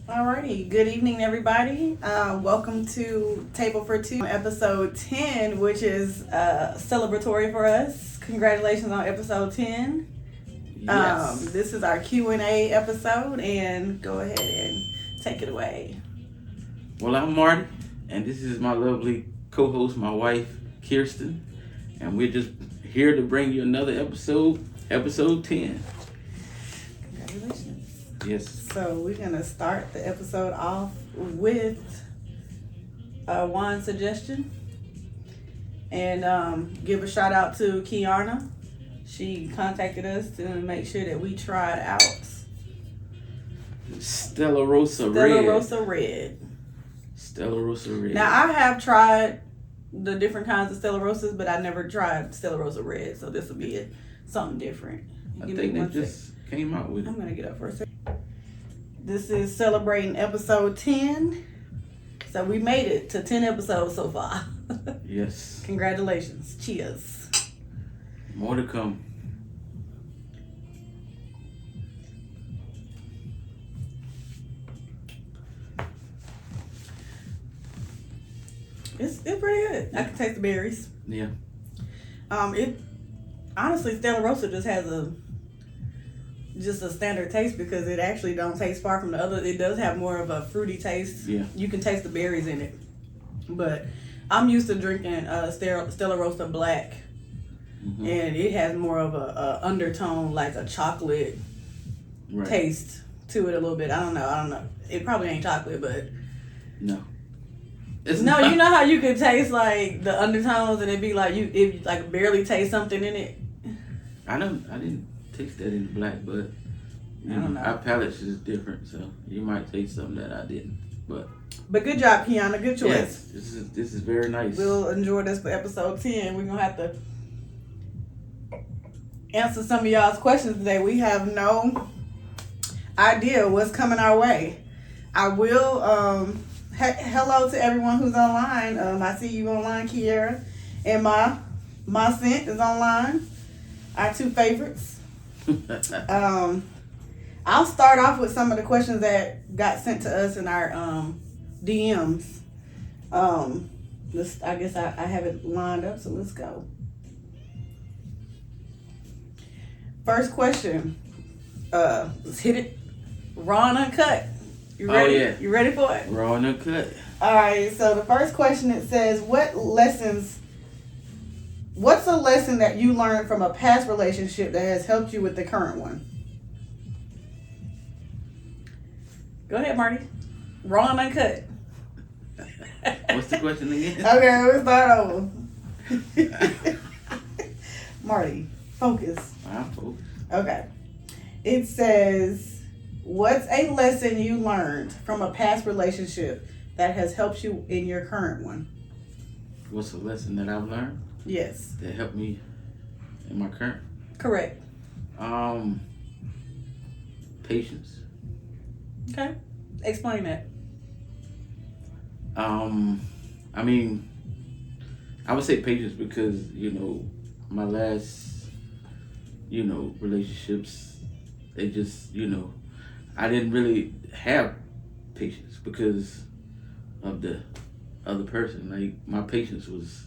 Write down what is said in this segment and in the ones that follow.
Alrighty, good evening, everybody. Welcome to Table for Two, episode 10, which is celebratory for us. Congratulations on episode 10. Yes. This is our Q&A episode, and go ahead and take it away. Well, I'm Marty, and this is my lovely co-host, my wife, Kirsten, and we're just here to bring you another episode 10. Congratulations. Yes. So we're going to start the episode off with a wine suggestion. And give a shout out to Kiana. She contacted us to make sure that we tried out Stella Rosa Red. Stella Rosa Red. Now, I have tried the different kinds of Stella Rosas, but I never tried Stella Rosa Red, so this will be something different. I think they just came out with it. I'm going to get up for a second. This is celebrating episode 10. So we made it to 10 episodes so far. Yes. Congratulations. Cheers. More to come. It's pretty good. I can taste the berries. Yeah. It honestly, Stella Rosa just has a standard taste because it actually don't taste far from the other. It does have more of a fruity taste. Yeah. You can taste the berries in it. But I'm used to drinking Stella Rosa Black, and it has more of a undertone, like a chocolate taste to it a little bit. I don't know. It probably ain't chocolate, but no. You know how you can taste like the undertones and it be like it like barely taste something in it. I didn't taste that in black, but I don't know. Our palates is different, so you might taste something that I didn't. But good job, Kiana. Good choice. Yes, this is very nice. We'll enjoy this for episode 10. We're gonna have to answer some of y'all's questions today. We have no idea what's coming our way. I will hello to everyone who's online. I see you online, Kiera, and my scent is online. Our two favorites. I'll start off with some of the questions that got sent to us in our DMs. I guess I have it lined up, so let's go. First question. Let's hit it. Raw and uncut. You ready? Oh, yeah. You ready for it? Raw and uncut. All right. So the first question, it says, what's a lesson that you learned from a past relationship that has helped you with the current one? Go ahead, Marty. Raw and uncut. What's the question again? Okay, let's start over. Marty, focus. I'm focused. Okay. It says, what's a lesson you learned from a past relationship that has helped you in your current one? What's a lesson that I've learned? Yes. That helped me in my current? Correct. Patience. Okay. Explain that. I mean, I would say patience because, my last, relationships, they just, I didn't really have patience because of the other person. Like, my patience was,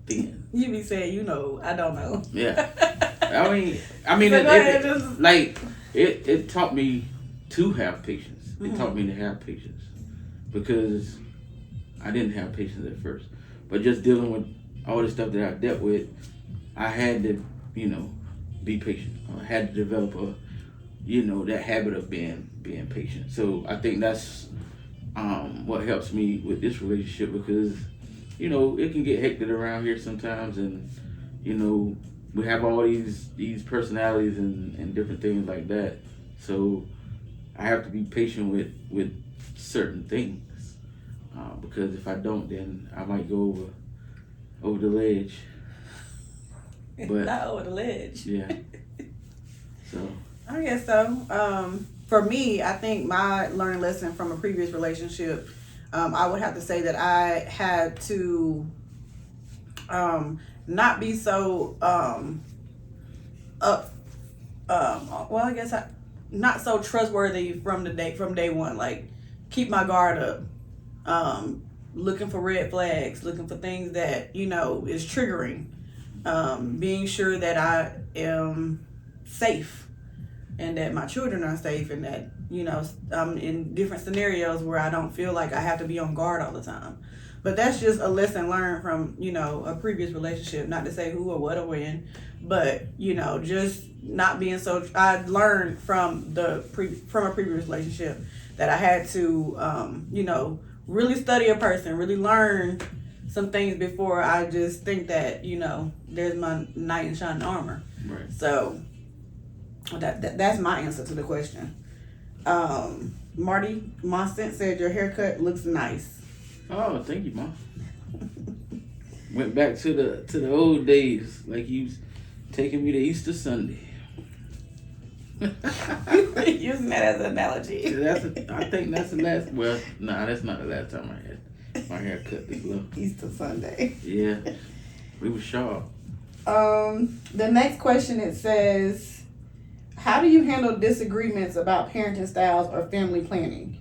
thin. You be saying, I don't know. Yeah. I mean, it taught me to have patience. It taught me to have patience because I didn't have patience at first. But just dealing with all the stuff that I dealt with, I had to, be patient. I had to develop that habit of being patient. So I think that's what helps me with this relationship because, it can get hectic around here sometimes, and we have all these personalities and different things like that. So I have to be patient with certain things because if I don't, then I might go over the ledge. But not over the ledge. Yeah. So I guess so. For me, I think my learning lesson from a previous relationship, I would have to say that I had to not be so well, I guess not so trustworthy from day one. Like, keep my guard up. Looking for red flags, looking for things that, is triggering. Being sure that I am safe and that my children are safe, and that, I'm in different scenarios where I don't feel like I have to be on guard all the time. But that's just a lesson learned from, a previous relationship. Not to say who or what or when, but, just not being so. I learned from a previous relationship that I had to, really study a person, really learn some things before I just think that, there's my knight in shining armor. Right. So that's my answer to the question. Marty Monstant said your haircut looks nice. Oh, thank you, Mom. Went back to the old days, like you was taking me to Easter Sunday. Using that as an analogy. I think that's the last. Well, nah, that's not the last time I had my hair cut this low. Easter Sunday. Yeah, we were sharp. The next question, it says, how do you handle disagreements about parenting styles or family planning?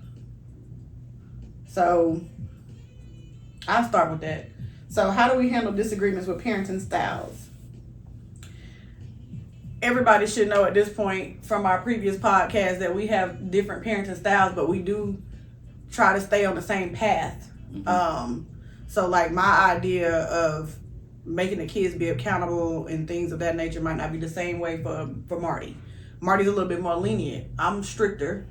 So, I'll start with that. So, how do we handle disagreements with parenting styles? Everybody should know at this point from our previous podcast that we have different parenting styles, but we do try to stay on the same path. Mm-hmm. So like my idea of making the kids be accountable and things of that nature might not be the same way for Marty. Marty's a little bit more lenient. I'm stricter,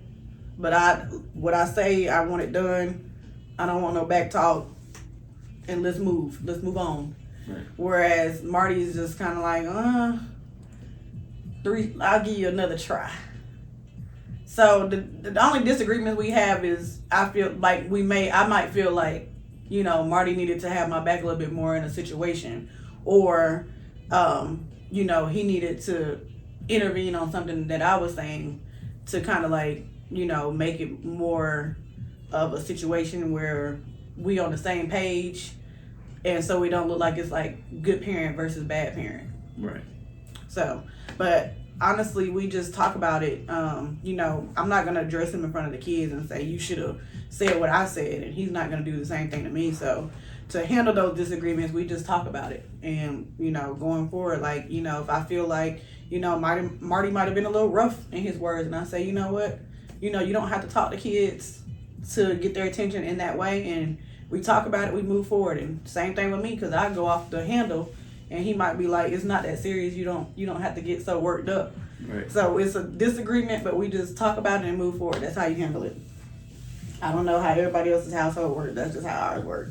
but what I say, I want it done. I don't want no back talk, and let's move on. Right. Whereas Marty is just kind of like, I'll give you another try. So the only disagreement we have is I feel like I might feel like, Marty needed to have my back a little bit more in a situation, or, he needed to intervene on something that I was saying to kind of like, make it more of a situation where we on the same page, and so we don't look like it's like good parent versus bad parent. Right. So, but honestly, we just talk about it. I'm not going to address him in front of the kids and say, you should have said what I said, and he's not going to do the same thing to me. So to handle those disagreements, we just talk about it. And, going forward, like, if I feel like, Marty might have been a little rough in his words, and I say, you know what, you don't have to talk to kids to get their attention in that way. And we talk about it, we move forward. And same thing with me, because I go off the handle. And he might be like, it's not that serious. You don't have to get so worked up. Right. So it's a disagreement, but we just talk about it and move forward. That's how you handle it. I don't know how everybody else's household works. That's just how ours work.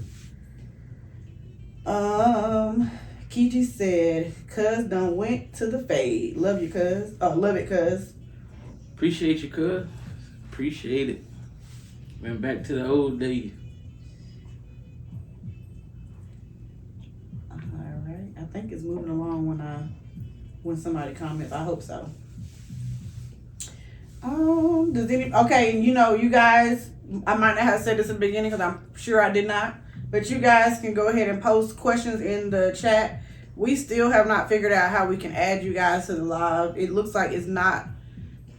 Kiji said, "Cuz done went to the fade. Love you, cuz. Oh, love it, cuz. Appreciate you, cuz. Appreciate it. Went back to the old days." I think it's moving along when somebody comments. I hope so. Okay, you guys, I might not have said this in the beginning because I'm sure I did not, but you guys can go ahead and post questions in the chat. We still have not figured out how we can add you guys to the live. It looks like it's not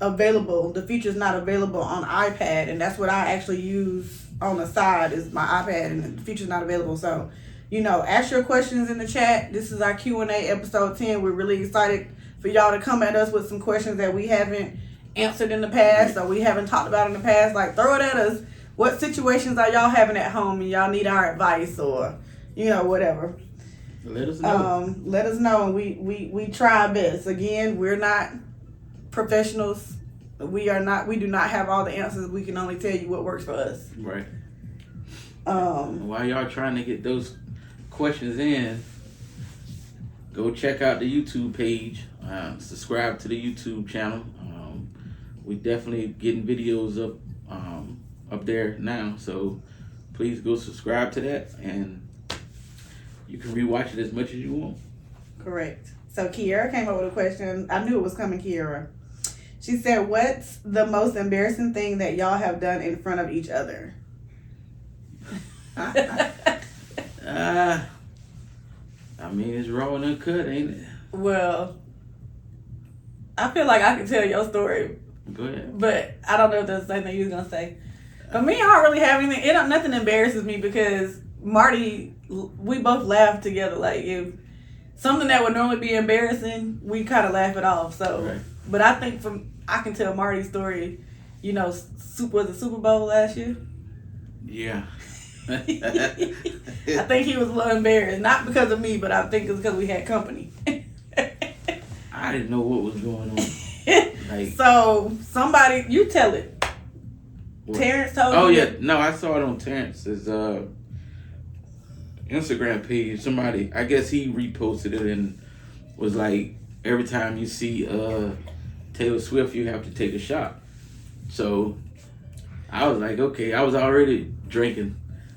available. The feature's not available on iPad, and that's what I actually use on the side is my iPad, and the feature's not available. So, ask your questions in the chat. This is our Q&A episode 10. We're really excited for y'all to come at us with some questions that we haven't answered in the past or we haven't talked about in the past. Like, throw it at us. What situations are y'all having at home and y'all need our advice or, whatever. Let us know. Let us know, and we try our best. Again, we're not professionals. We do not have all the answers. We can only tell you what works for us. Right. While y'all trying to get those questions in, go check out the YouTube page. Subscribe to the YouTube channel. We definitely getting videos up there now, so please go subscribe to that, and you can rewatch it as much as you want. Correct. So Kiara came up with a question. I knew it was coming, Kiara. She said, "What's the most embarrassing thing that y'all have done in front of each other?" It's raw and uncut, ain't it? Well, I feel like I can tell your story Go ahead. But I don't know if that's the same thing you was gonna say. But me, I don't really have anything. Nothing embarrasses me because Marty, we both laugh together. Like if something that would normally be embarrassing, we kind of laugh it off. So, Right. but I think I can tell Marty's story. You know, was it Super Bowl last year? Yeah. I think he was a little embarrassed, not because of me, but I think it's because we had company. I didn't know what was going on. Like, So somebody, you tell it. what? Terrence told Oh you. yeah, no, I saw it on Terrence's Instagram page. Somebody, I guess he reposted it and was like, every time you see Taylor Swift, you have to take a shot. So I was like, okay, I was already drinking,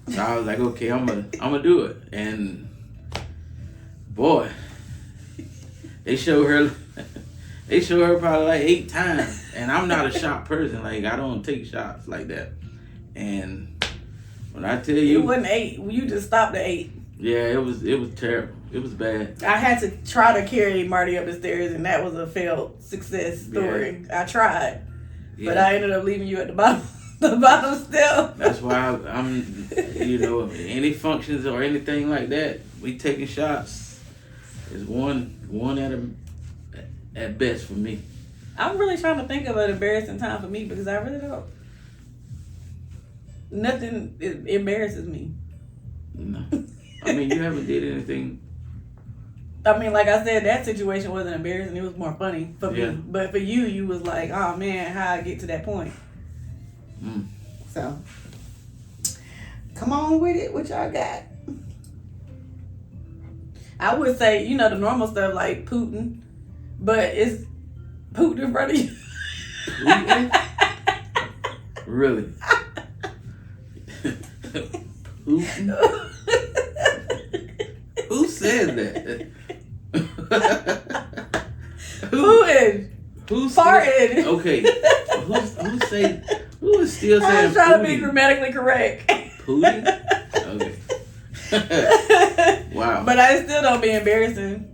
so I was like, okay, I'm gonna do it. And boy, they show her probably like 8 times, and I'm not a shot person. Like I don't take shots like that. And when I tell It you, wasn't 8. You just stopped at 8. yeah, it was terrible. It was bad. I had to try to carry Marty up the stairs, and that was a failed success story. I tried, Yeah. but I ended up leaving you at the bottom, the bottom step. That's why I'm, you know, any functions or anything like that, we taking shots is one at best for me. I'm really trying to think of an embarrassing time for me because I really don't. Nothing embarrasses me. No, I mean you haven't did anything. I mean, like I said, that situation wasn't embarrassing. It was more funny for Yeah. me. But for you, you was like, oh man, how I get to that point. Mm. So, come on with it. What y'all got? I would say, you know, the normal stuff like Putin, but it's Putin in front of you. Putin? Really? Putin? Who said that? Putin. Who Farted. said? Okay. Who is still saying I was trying to be Putin? grammatically correct. Putin? Okay. Wow. But I still don't be embarrassing.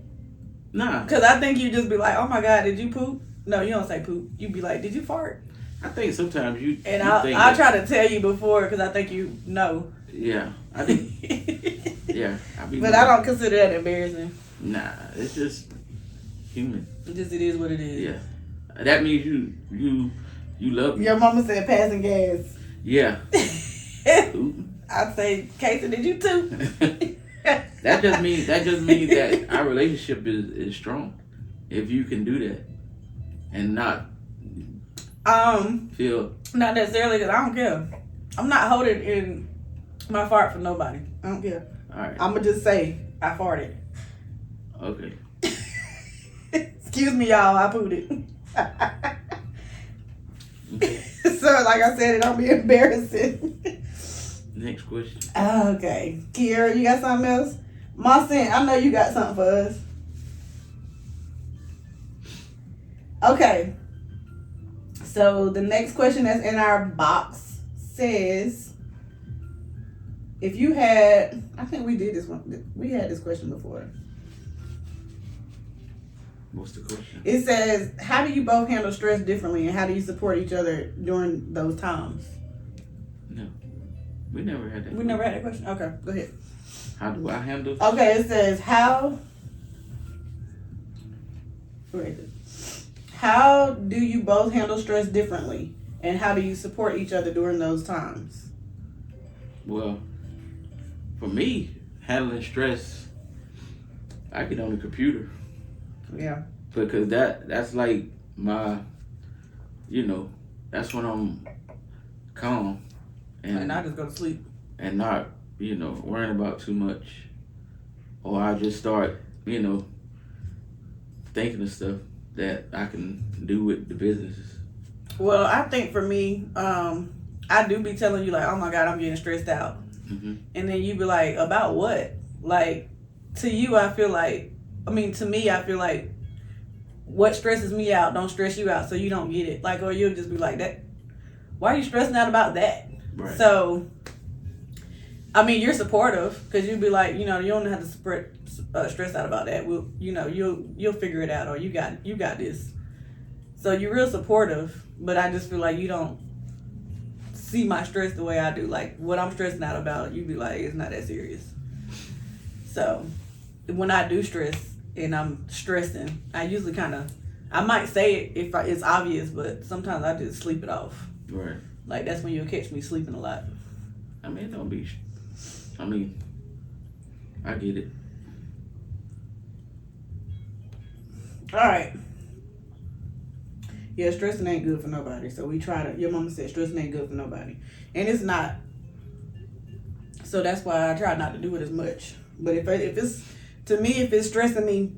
Nah, Because I think you just be like, oh my God, did you poop? No, you don't say poop. You be like, did you fart? I think sometimes you And you think I'll that- try to tell you before because I think you know. Yeah, I think. Yeah, But I don't consider that embarrassing. Nah, it's just human. It just it is what it is. Yeah, that means you love me. Your mama said passing gas. Yeah. I'd say, Casey, did you too? That just means that our relationship is strong. If you can do that and not feel. Not necessarily because I don't care. I'm not holding in my fart for nobody. I don't care. All right. I'm gonna just say I farted. Okay. Excuse me, y'all. I pooted. Okay. So, like I said, it don't be embarrassing. Next question. Okay, Kiera, you got something else? Marcin, I know you got something for us. Okay. So the next question that's in our box says, if you had, I think we did this one. We had this question before. What's the question? It says, how do you both handle stress differently and how do you support each other during those times? No, we never had that. We never had that question? Okay, go ahead. How do I handle? Okay, it says, how do you both handle stress differently and how do you support each other during those times? Well, for me, handling stress, I get on the computer. Yeah. Because that's like my, that's when I'm calm And I just go to sleep. and not, worrying about too much. Or I just start, thinking of stuff that I can do with the business. Well, I think for me, I do be telling you like, oh my God, I'm getting stressed out. Mm-hmm. And then you be like, about what? Like, to you, I feel like, to me, I feel like what stresses me out don't stress you out, so you don't get it. Like, or you'll just be like, that. Why are you stressing out about that? Right. So, you're supportive because you'll be like, you don't have to stress out about that. We'll, you'll figure it out, or you got this. So you're real supportive, but I just feel like you don't see my stress the way I do. Like what I'm stressing out about, you be like, it's not that serious. So when I do stress and I'm stressing, I usually I might say it if it's obvious, but sometimes I just sleep it off. Right. Like that's when you'll catch me sleeping a lot. I mean, don't be. I mean, I get it. All right. Yeah, stressing ain't good for nobody. So we try to. Your mama said stressing ain't good for nobody, and it's not. So that's why I try not to do it as much. But if it's to me, if it's stressing me,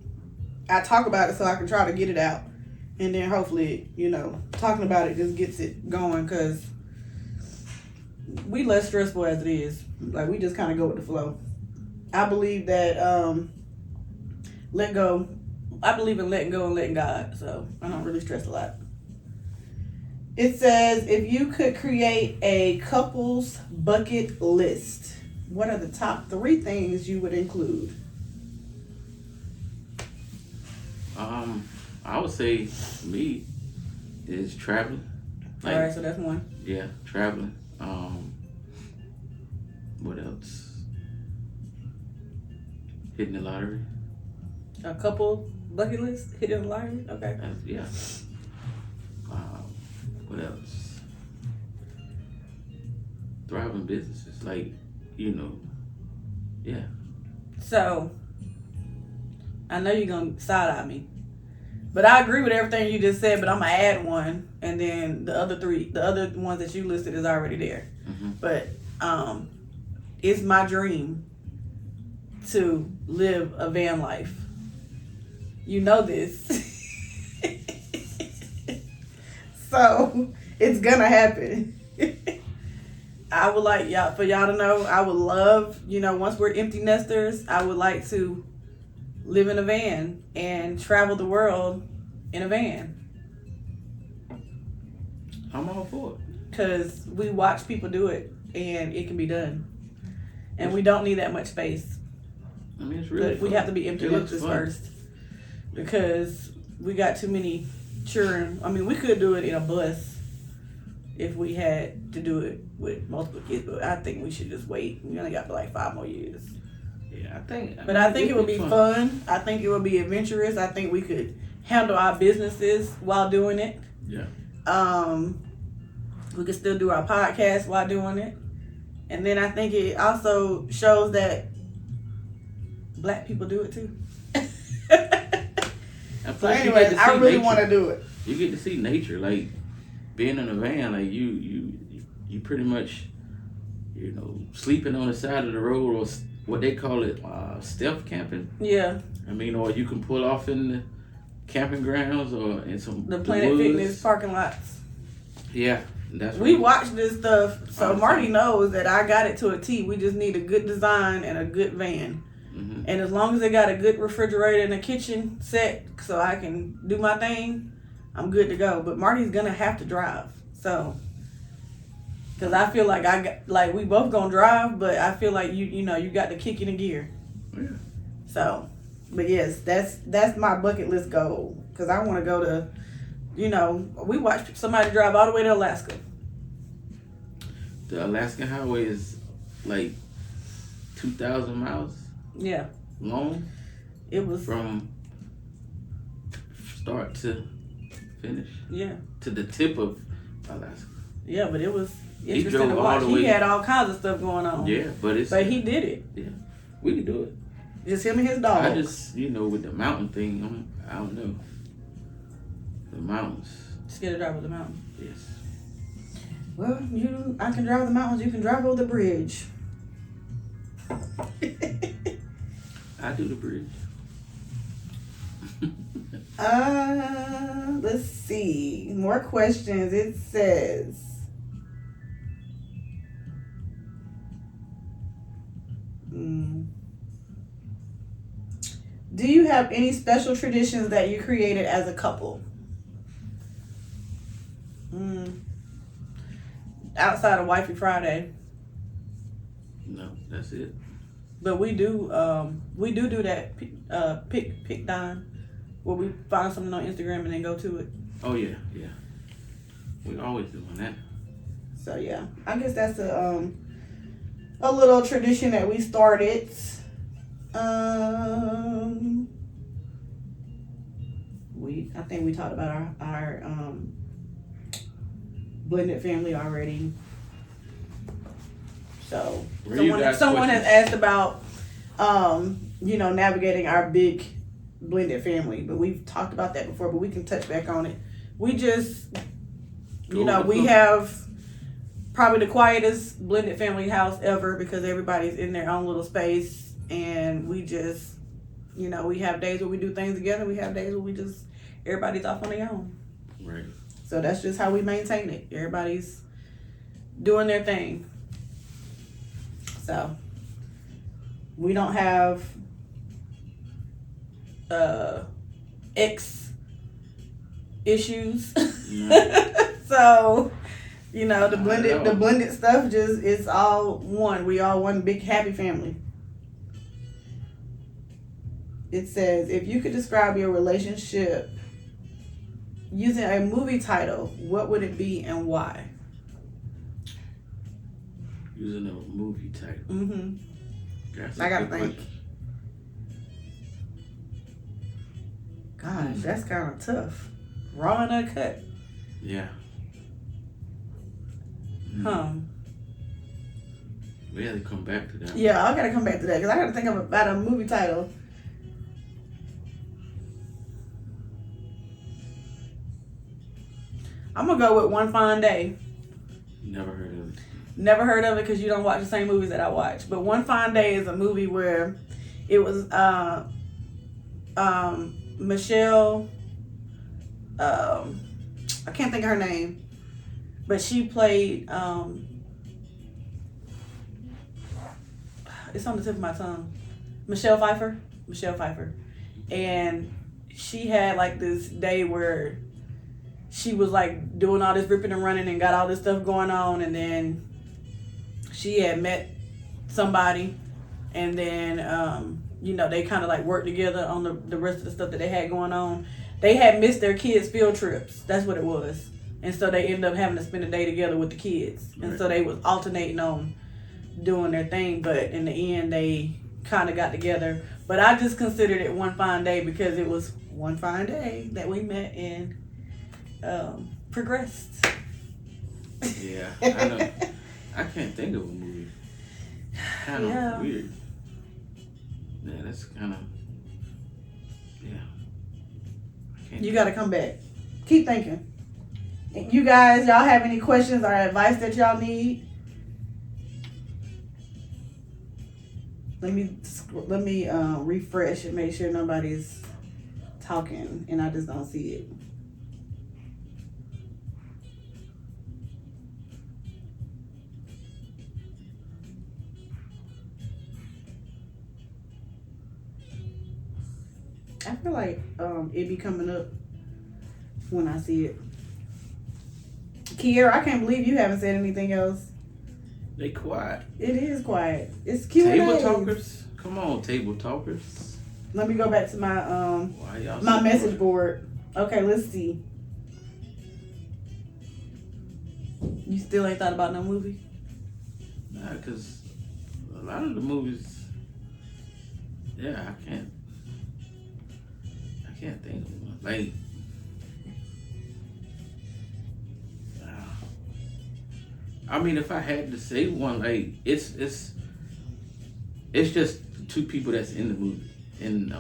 I talk about it so I can try to get it out, and then hopefully, talking about it just gets it going. Cause we less stressful as it is. Like we just kind of go with the flow. I believe that let go. I believe in letting go and letting God. So I don't really stress a lot. It says, if you could create a couple's bucket list, what are the top 3 things you would include? I would say for me is traveling. All right, so that's one. Yeah, traveling. What else? Hitting the lottery. A couple bucket list, hitting the lottery. Okay. Yeah. What else? Thriving businesses, yeah. So, I know you're gonna side eye me, but I agree with everything you just said. But I'm gonna add one, and then the other ones that you listed is already there. Mm-hmm. But it's my dream to live a van life. You know this. So it's gonna happen. I would like for y'all to know, I would love, once we're empty nesters, I would like to live in a van and travel the world in a van. I'm all for it. Because we watch people do it and it can be done. And we don't need that much space. I mean, it's really But we have to be empty nesters first. Because we got too many children. I mean, we could do it in a bus if we had to do it with multiple kids, but I think we should just wait. We only got like 5 more years. Yeah, I think it would be fun. I think it would be adventurous. I think we could handle our businesses while doing it. Yeah. We could still do our podcast while doing it. And then I think it also shows that Black people do it too. So anyways, I really want to do it. You get to see nature, like being in a van, like you pretty much, sleeping on the side of the road, or what they call it, stealth camping. Yeah. I mean, or you can pull off in the camping grounds or in the Planet Fitness parking lots. Yeah, that's. We watch this stuff, so Marty knows that I got it to a T. We just need a good design and a good van. Mm-hmm. And as long as they got a good refrigerator and a kitchen set so I can do my thing, I'm good to go. But Marty's gonna have to drive, so because I feel like we both gonna drive, but I feel like you got the kick in the gear. Yeah. So, but yes, that's my bucket list goal, because I want to go to, we watched somebody drive all the way to Alaska. The Alaskan highway is like 2,000 miles. Yeah. Long. It was from start to finish. Yeah. To the tip of Alaska. Yeah, but it was interesting to watch. He had all kinds of stuff going on. Yeah, but he did it. Yeah, we can do it. Just him and his dog. I just, with the mountain thing, I don't know. The mountains. Scared to drive over the mountain. Yes. Well, I can drive the mountains. You can drive over the bridge. I do the bridge. Let's see. More questions. It says, do you have any special traditions that you created as a couple? Outside of Wifey Friday. No, that's it. But we do that pick dime, where we find something on Instagram and then go to it. Oh yeah, yeah. We always doing that. So yeah, I guess that's a little tradition that we started. I think we talked about our blended family already. So someone has asked about navigating our big blended family, but we've talked about that before, but we can touch back on it. We just we have probably the quietest blended family house ever because everybody's in their own little space, and we just we have days where we do things together, we have days where everybody's off on their own. Right. So that's just how we maintain it. Everybody's doing their thing. So we don't have ex issues. No. So the blended stuff it's all one. We all one big happy family. It says, if you could describe your relationship using a movie title, what would it be and why? Using a movie title. Mm-hmm. I gotta think. Gosh, that's kind of tough. Raw and uncut. Yeah. We had to come back to that. Yeah, I gotta come back to that because I gotta think about a movie title. I'm gonna go with One Fine Day. Never heard of it. Never heard of it because you don't watch the same movies that I watch. But One Fine Day is a movie where it was Michelle. I can't think of her name, but she played. It's on the tip of my tongue. Michelle Pfeiffer, and she had like this day where she was like doing all this ripping and running and got all this stuff going on, and then she had met somebody, and then they kind of like worked together on the rest of the stuff that they had going on. They had missed their kids' field trips. That's what it was, and so they ended up having to spend a day together with the kids, and so they was alternating on doing their thing. But in the end, they kind of got together. But I just considered it One Fine Day because it was one fine day that we met and progressed. Yeah, I know. I can't think of a movie. Kind of weird. Yeah, that's kind of. Yeah. You got to come back. Keep thinking. You guys, y'all have any questions or advice that y'all need? Let me refresh and make sure nobody's talking and I just don't see it. I feel like it be coming up when I see it. Kiera, I can't believe you haven't said anything else. They quiet. It is quiet. It's Q&A. Table talkers. Come on, table talkers. Let me go back to my my message board. Okay, let's see. You still ain't thought about no movie? Nah, because a lot of the movies, I can't think of one. Like, I mean, if I had to say one, like, it's just two people that's in the movie. And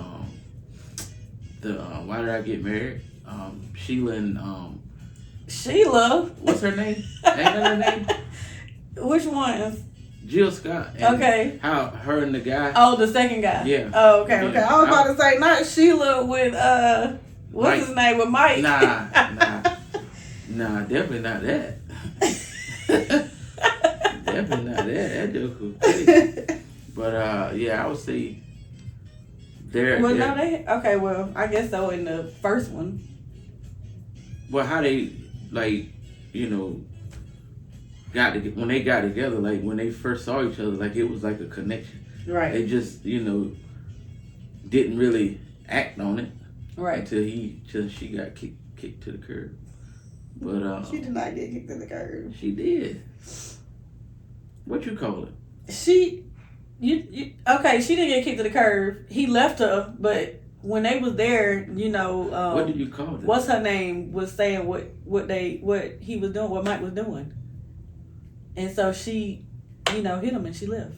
Why Did I Get Married? Sheila and Sheila. What's her name? Ain't that her name? Which one? Jill Scott. And okay. How her and the guy. Oh, the second guy. Yeah. Oh, okay, okay. I was about to say not Sheila with what's Mike. his name with Mike. Nah, definitely not that. Definitely not that. That joke was crazy. But I would say they're. Well, no, okay. Well, I guess so in the first one. Well, how they when they got together, like when they first saw each other, like it was like a connection. Right. They just didn't really act on it. Right. Until she got kicked to the curb. But She did not get kicked in the curb. she did. What you call it? Okay, she didn't get kicked to the curb. He left her, but when they was there, What did you call it? what's her name was saying what he was doing, what Mike was doing, and so she, hit him and she left.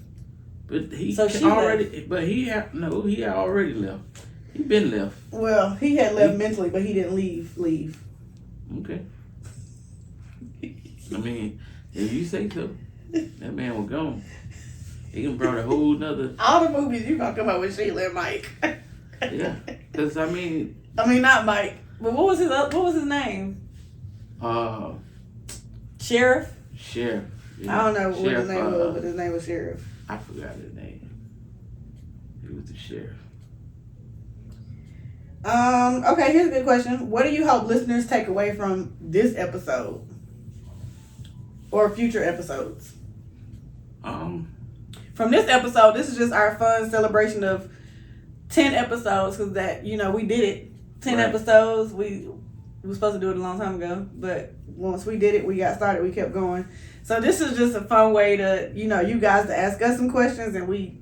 But he So she already. left. But he had already left. He been left. Well, he had left mentally, but he didn't leave. Okay. I mean, if you say so, that man was gone. He can brought a whole nother. All the movies you gonna come up with Sheila and Mike. Yeah, because I mean, not Mike, but what was his name? Sheriff. Sheriff. Yeah. I don't know what Sheriff, his name was, but his name was Sheriff. I forgot his name. He was the sheriff. Okay, here's a good question. What do you hope listeners take away from this episode or future episodes? From this episode, this is just our fun celebration of 10 episodes because that, we did it. 10 Right. episodes. We were supposed to do it a long time ago, but once we did it, we got started, we kept going. So this is just a fun way to, you guys to ask us some questions and we,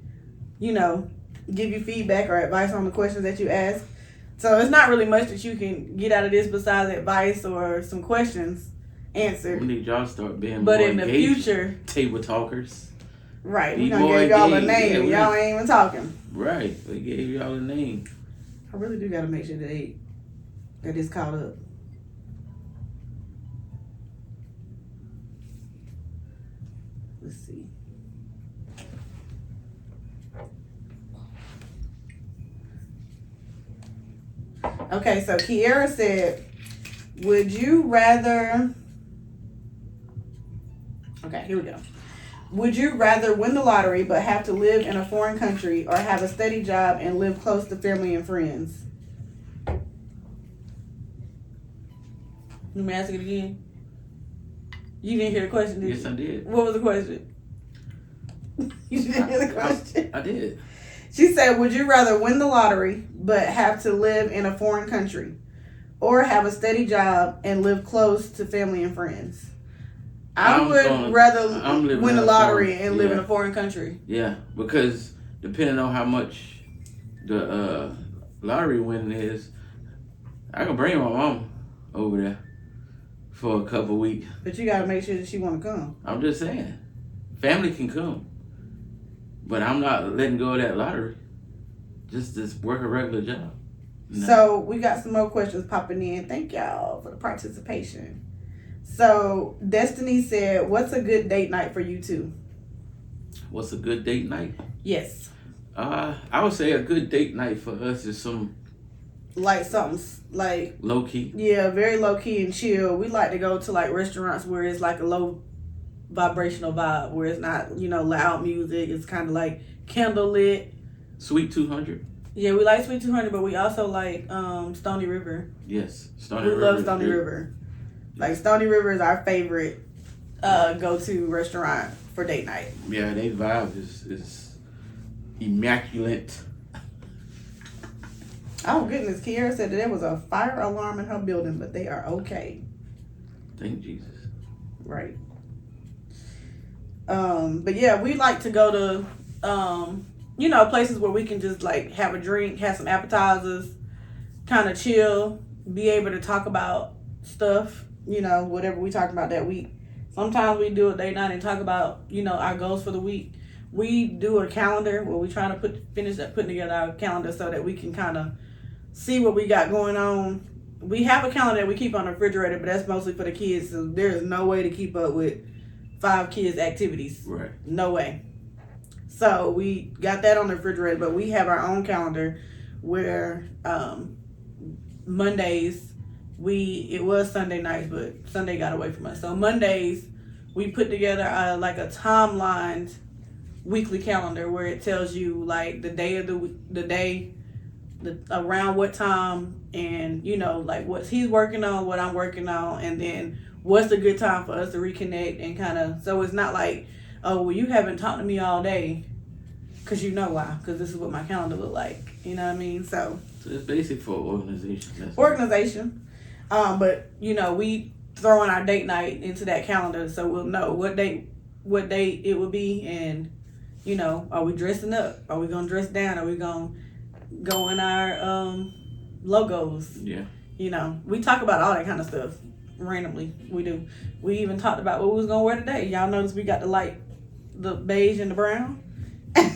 give you feedback or advice on the questions that you ask. So it's not really much that you can get out of this besides advice or some questions answered. We need y'all to start being But more in the engaged. future, Table talkers. right, Be we done more gave y'all a engaged. name Yeah, and y'all ain't even talking. Right. We gave y'all a name. I really do gotta make sure that it's caught up. Let's see. Okay, so Kiera said, would you rather... Okay, here we go. Would you rather win the lottery but have to live in a foreign country or have a steady job and live close to family and friends? Let me ask it again. You didn't hear the question, did you? Yes, I did. What was the question? You didn't hear the question? I did. She said, would you rather win the lottery but have to live in a foreign country or have a steady job and live close to family and friends? I would rather win the lottery and live in a foreign country. Yeah, because depending on how much the lottery winning is, I can bring my mom over there for a couple weeks. But you got to make sure that she want to come. I'm just saying, family can come, but I'm not letting go of that lottery. Just to work a regular job. No. So we got some more questions popping in. Thank y'all for the participation. So Destiny said, what's a good date night for you two? What's a good date night? Yes. I would say a good date night for us is some Like something like low key. Yeah, very low key and chill. We like to go to like restaurants where it's like a low vibrational vibe, where it's not, loud music. It's kind of like candle lit. Sweet 200. Yeah, we like Sweet 200, but we also like Stony River. Yes, We love Stony River. Like Stony River is our favorite go-to restaurant for date night. Yeah, their vibe is immaculate. Oh goodness, Kiera said that there was a fire alarm in her building, but they are okay. Thank Jesus. Right. But yeah, we like to go to places where we can just like have a drink, have some appetizers, kind of chill, be able to talk about stuff, whatever we talk about that week. Sometimes we do a date night and talk about, our goals for the week. We do a calendar where we try to finish putting together our calendar so that we can kind of see what we got going on. We have a calendar that we keep on the refrigerator, but that's mostly for the kids. So there is no way to keep up with 5 kids' activities. Right. No way. So we got that on the refrigerator, but we have our own calendar where Mondays, it was Sunday nights, but Sunday got away from us. So Mondays, we put together like a timelined weekly calendar where it tells you like the day of the day, around what time, and like what he's working on, what I'm working on, and then what's a good time for us to reconnect and kind of, so it's not like, oh, well, you haven't talked to me all day, because you know why, because this is what my calendar look like, you know what I mean? So it's basic for organization. organization. But you know, we throwing our date night into that calendar, so we'll know what date it will be, and you know, are we dressing up? Are we gonna dress down? Are we gonna go in our logos? Yeah. You know, we talk about all that kind of stuff randomly. We do. We even talked about what we was gonna wear today. Y'all notice we got the beige and the brown.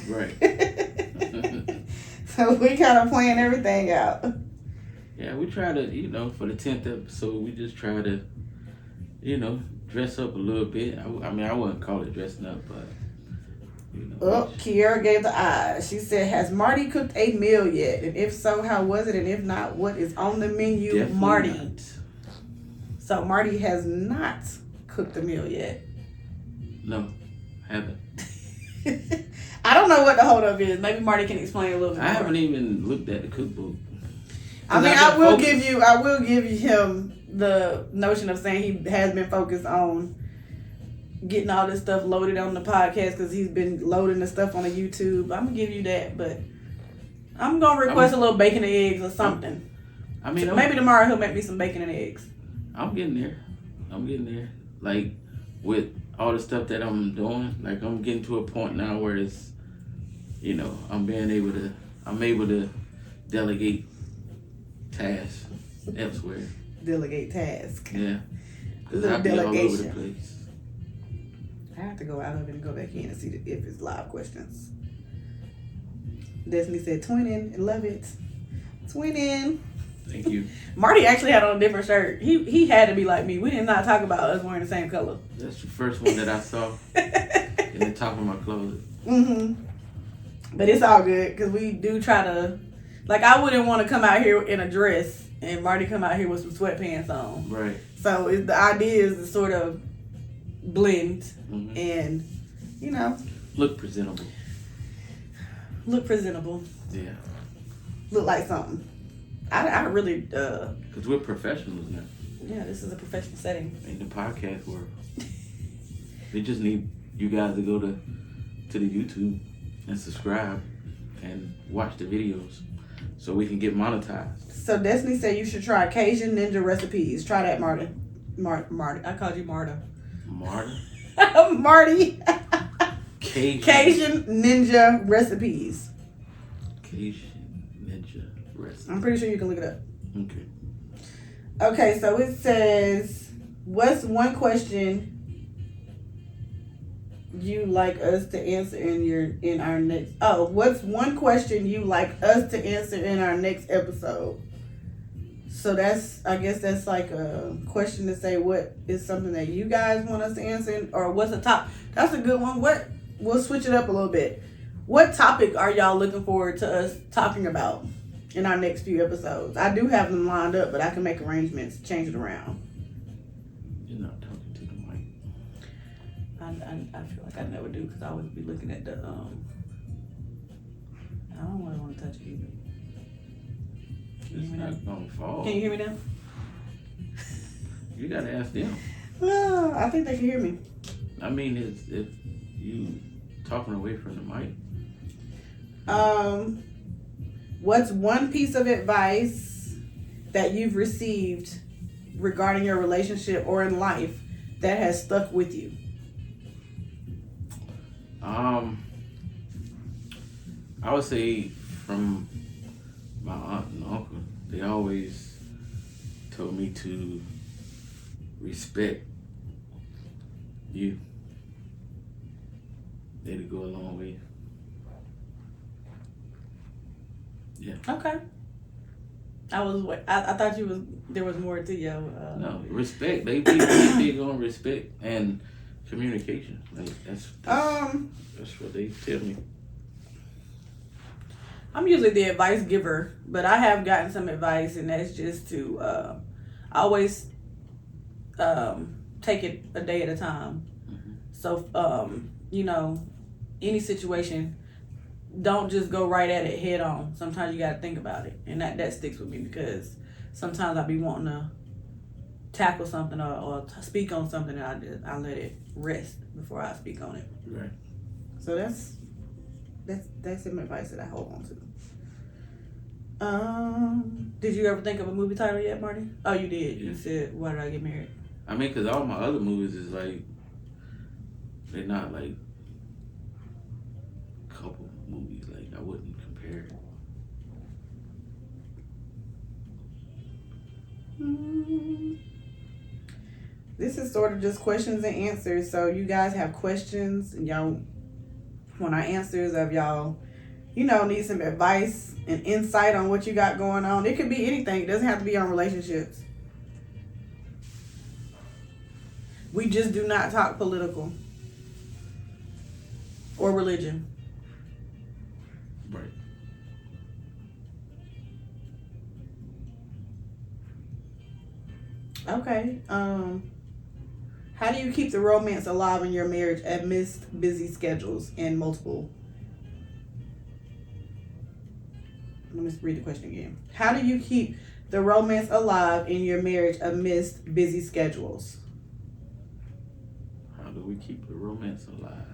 Right. So we kind of plan everything out. Yeah, we try to, you know, for the 10th episode, we just try to, you know, dress up a little bit. I mean, I wouldn't call it dressing up, but, you know. Oh, Kiara gave the eyes. She said, has Marty cooked a meal yet? And if so, how was it? And if not, what is on the menu, Definitely Marty? Not. So Marty has not cooked a meal yet. No, haven't. I don't know what the hold up is. Maybe Marty can explain a little bit more. I haven't even looked at the cookbook. I mean, I will give you him the notion of saying he has been focused on getting all this stuff loaded on the podcast because he's been loading the stuff on the YouTube. I'm gonna give you that, but I'm gonna request a little bacon and eggs or something. I mean, so maybe tomorrow he'll make me some bacon and eggs. I'm getting there. Like with all the stuff that I'm doing, like I'm getting to a point now where it's, you know, I'm able to delegate tasks elsewhere. Delegate task. Yeah. Little I've been all over the delegation. place. I have to go out of it and go back in and see if it's live questions. Destiny said twinning. Love it. Twinning. Thank you. Marty actually had on a different shirt. He had to be like me. We did not talk about us wearing the same color. That's the first one that I saw in the top of my closet. But it's all good because we do try to, like, I wouldn't want to come out here in a dress and Marty come out here with some sweatpants on. Right. So the idea is to sort of blend and, you know, look presentable. Look presentable. Yeah. Look like something. I really because we're professionals now. Yeah, this is a professional setting in the podcast world. They just need you guys to go to the YouTube and subscribe and watch the videos so we can get monetized. So Destiny said you should try Cajun Ninja recipes. Try that, Marty. Marty. I called you Marta. Marta? Marty. Cajun Ninja recipes. Cajun Ninja recipes. I'm pretty sure you can look it up. Okay. Okay, so it says, what's one question you like us to answer in our next? Oh, what's one question you like us to answer in our next episode? So I guess that's like a question to say what is something that you guys want us to answer, or what's a top? That's a good one. We'll switch it up a little bit. What topic are y'all looking forward to us talking about in our next few episodes? I do have them lined up, but I can make arrangements, change it around. You're not talking to the mic. I feel like I never do because I always be looking at the I don't really want to touch it either. It's not gonna fall. Can you hear me now? You gotta ask them. Well, I think they can hear me. I mean, it's if you talking away from the mic. What's one piece of advice that you've received regarding your relationship or in life that has stuck with you? I would say from my aunt and uncle, they always told me to respect you. That'll go a long way. Yeah. Okay. I thought there was more to you. No, respect. They big on respect and communication. Like that's what they tell me. I'm usually the advice giver, but I have gotten some advice, and that's just to always take it a day at a time. Mm-hmm. So, you know, any situation, don't just go right at it head on. Sometimes you got to think about it, and that sticks with me because sometimes I be wanting to tackle something or speak on something, and I let it rest before I speak on it. Right. So that's some advice that I hold on to. Did you ever think of a movie title yet, Marty? Oh, you did. Yeah. You said, "Why did I get married?" I mean, because all my other movies is like, they're not like couple movies. Like, I wouldn't compare it. This is sort of just questions and answers. So you guys have questions and y'all want our answers of y'all, need some advice and insight on what you got going on. It could be anything. It doesn't have to be on relationships. We just do not talk political or religion. Right. Okay. How do you keep the romance alive in your marriage amidst busy schedules and multiple? Let me read the question again. How do you keep the romance alive in your marriage amidst busy schedules? How do we keep the romance alive?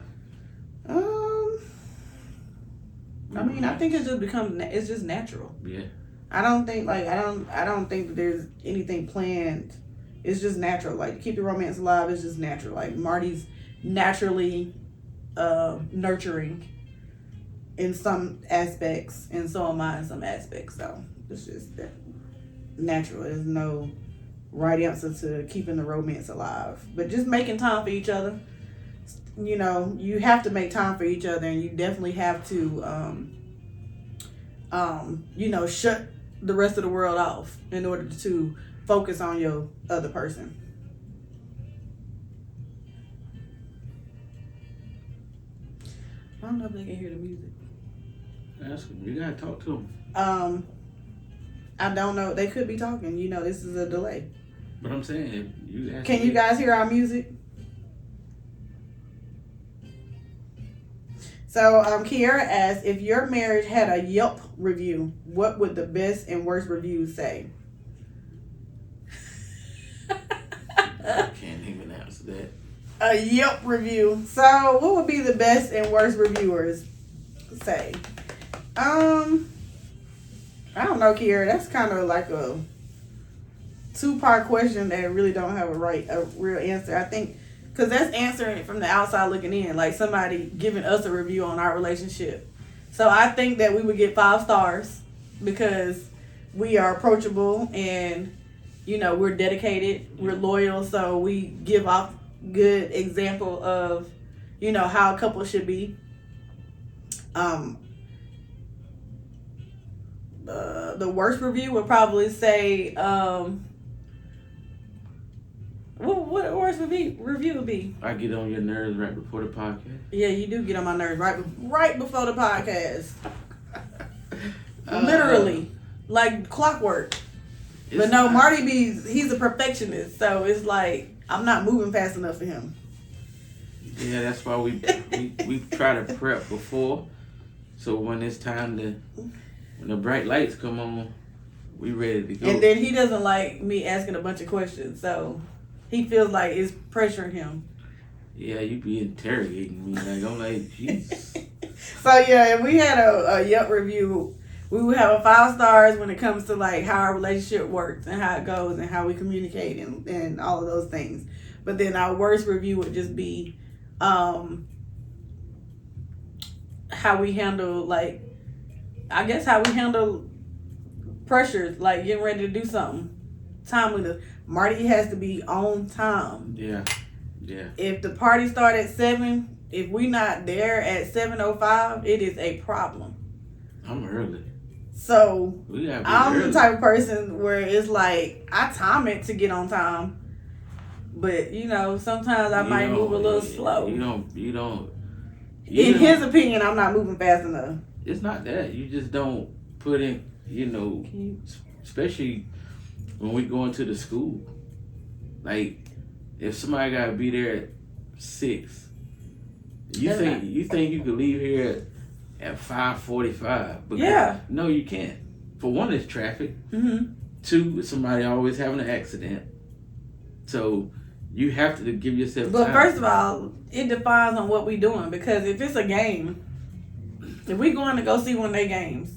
I think it's just natural. Yeah. I don't think that there's anything planned. It's just natural. Like, to keep the romance alive is just natural. Like, Marty's naturally nurturing in some aspects, and so am I in some aspects. So it's just natural. There's no right answer to keeping the romance alive, but just making time for each other. You have to make time for each other, and you definitely have to shut the rest of the world off in order to focus on your other person. I don't know if they can hear the music. Ask them. You gotta talk to them. I don't know. They could be talking. This is a delay. But I'm saying, if you ask Can you guys hear our music? So, Kiara asks, if your marriage had a Yelp review, what would the best and worst reviews say? I can't even answer that. A Yelp review. So, what would be the best and worst reviewers say? I don't know, Kiara. That's kind of like a two-part question that really don't have a real answer. I think, because that's answering it from the outside looking in, like somebody giving us a review on our relationship. So I think that we would get 5 stars because we are approachable and, we're dedicated, we're loyal, so we give off good example of, how a couple should be. The worst review would probably say, what worst review would be? I get on your nerves right before the podcast. Yeah, you do get on my nerves right before the podcast. Literally, like clockwork. But no, Marty he's a perfectionist, so it's like I'm not moving fast enough for him. Yeah, that's why we try to prep before, so when it's time when the bright lights come on, we ready to go. And then he doesn't like me asking a bunch of questions, so he feels like it's pressuring him. Yeah, you be interrogating me. Like, I'm like, jeez. So, yeah, if we had a Yelp review, we would have a 5 stars when it comes to, like, how our relationship works and how it goes and how we communicate and all of those things. But then our worst review would just be how we handle, like, I guess how we handle pressures, like getting ready to do something. Timeliness. Marty has to be on time. Yeah. If the party starts at 7, if we not there at 7:05, it is a problem. I'm early. So I'm the type of person where it's like I time it to get on time, but sometimes I might move a little slow. You don't. In his opinion, I'm not moving fast enough. It's not that. You just don't put in. Especially when we go into the school. Like, if somebody gotta be there at 6, you think you could leave here at 5:45? Yeah. No, you can't. For one, it's traffic. Mm-hmm. 2, somebody always having an accident. So you have to give yourself But time. first of all, it depends on what we doing, because if it's a game, if we going to go see one of their games,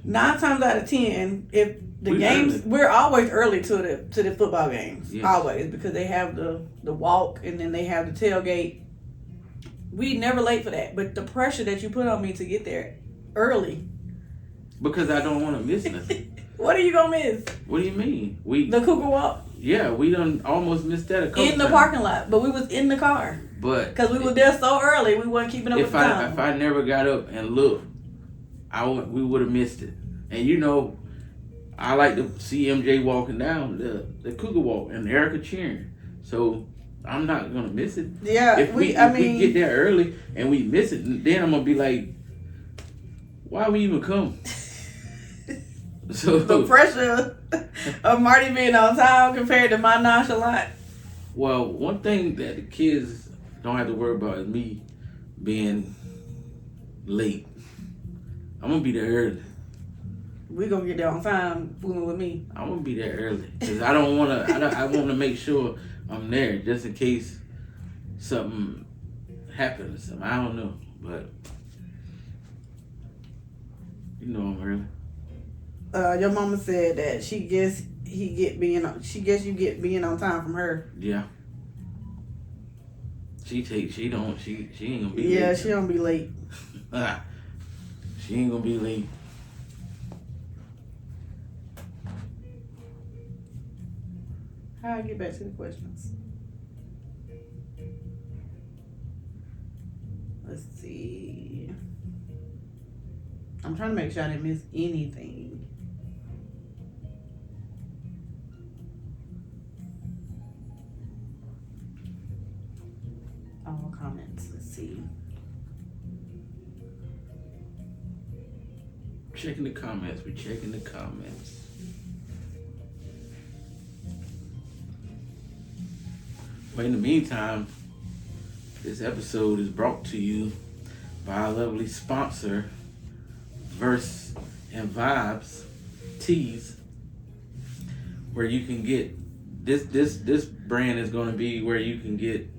9 times out of 10, if the We games, early. we're always early to the football games. Yes. Always, because they have the walk and then they have the tailgate. We never late for that. But the pressure that you put on me to get there early. Because I don't want to miss nothing. What are you gonna miss? What do you mean? The Cougar Walk We done almost missed that a couple in the times. parking lot, but we was in the car But because we were there so early. We weren't keeping up with if the time. I never got up and looked, we would have missed it. And you know, I like to see MJ walking down the Cougar Walk and Erica cheering. So I'm not gonna miss it. Yeah, If we get there early and we miss it, then I'm gonna be like, why we even come? So the pressure of Marty being on time compared to my nonchalant. Well, one thing that the kids don't have to worry about is me being late. I'm gonna be there early. We gonna get there on time, fooling with me. I'm gonna be there early because I don't wanna. I want to make sure I'm there just in case something happens. I don't know, but you know I'm early. Your mama said that she guess you get being on time from her. Yeah. She ain't gonna be Yeah, late. she don't be late. She ain't gonna be late. How I get back to the questions? Let's see. I'm trying to make sure I didn't miss anything. All comments. Let's see. Checking the comments. We're checking the comments. But in the meantime, this episode is brought to you by our lovely sponsor, Verse and Vibes Tees, where you can get this brand is going to be where you can get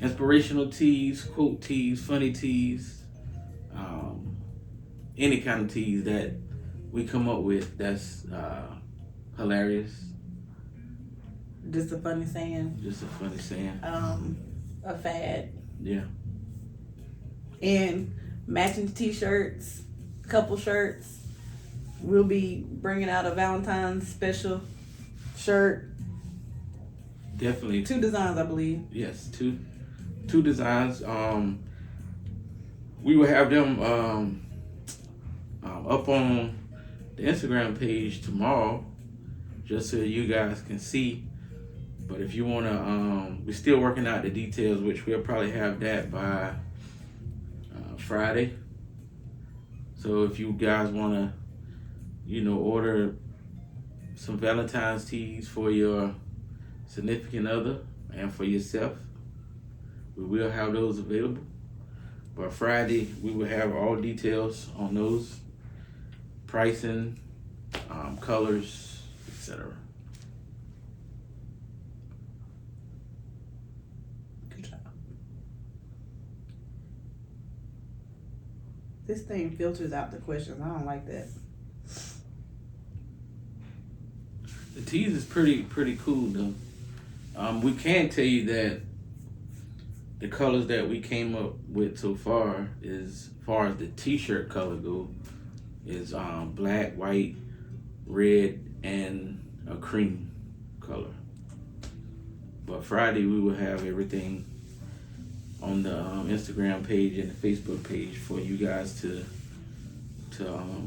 inspirational tees, quote tees, funny tees, any kind of tees that we come up with that's hilarious. Just a funny saying. Just a funny saying. A fad. Yeah. And matching t-shirts, couple shirts. We'll be bringing out a Valentine's special shirt. Definitely. 2 designs, I believe. Yes, two designs. We will have them up on the Instagram page tomorrow, just so you guys can see. But if you wanna, we're still working out the details, which we'll probably have that by Friday. So if you guys wanna, order some Valentine's tees for your significant other and for yourself, we will have those available. But Friday, we will have all details on those, pricing, colors, etc. Good job. This thing filters out the questions. I don't like that. The tees is pretty cool though. We can tell you that the colors that we came up with so far, as far as the t-shirt color go, is black, white, red, and a cream color. But Friday we will have everything on the Instagram page and the Facebook page for you guys to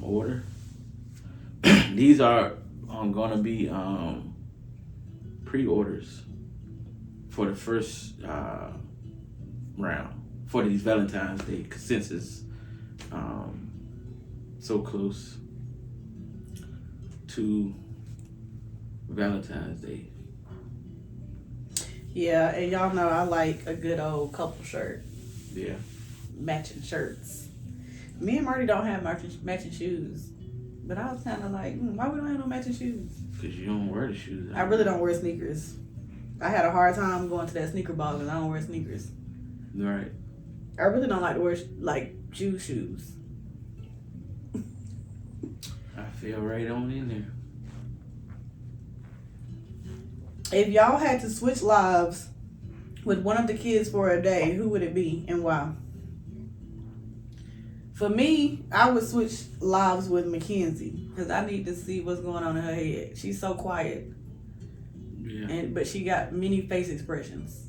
order. These are gonna be pre-orders for the first round for these Valentine's Day, since it's so close to Valentine's Day. Yeah, and y'all know I like a good old couple shirt. Yeah. Matching shirts. Me and Marty don't have matching shoes. But I was kind of like, why we don't have no matching shoes? Because you don't wear the shoes. I really don't wear sneakers. I had a hard time going to that sneaker ball because I don't wear sneakers. Right. I really don't like to wear like shoes. fell right on in there. If y'all had to switch lives with one of the kids for a day, who would it be and why? For me, I would switch lives with Mackenzie because I need to see what's going on in her head. She's so quiet, but she got many face expressions.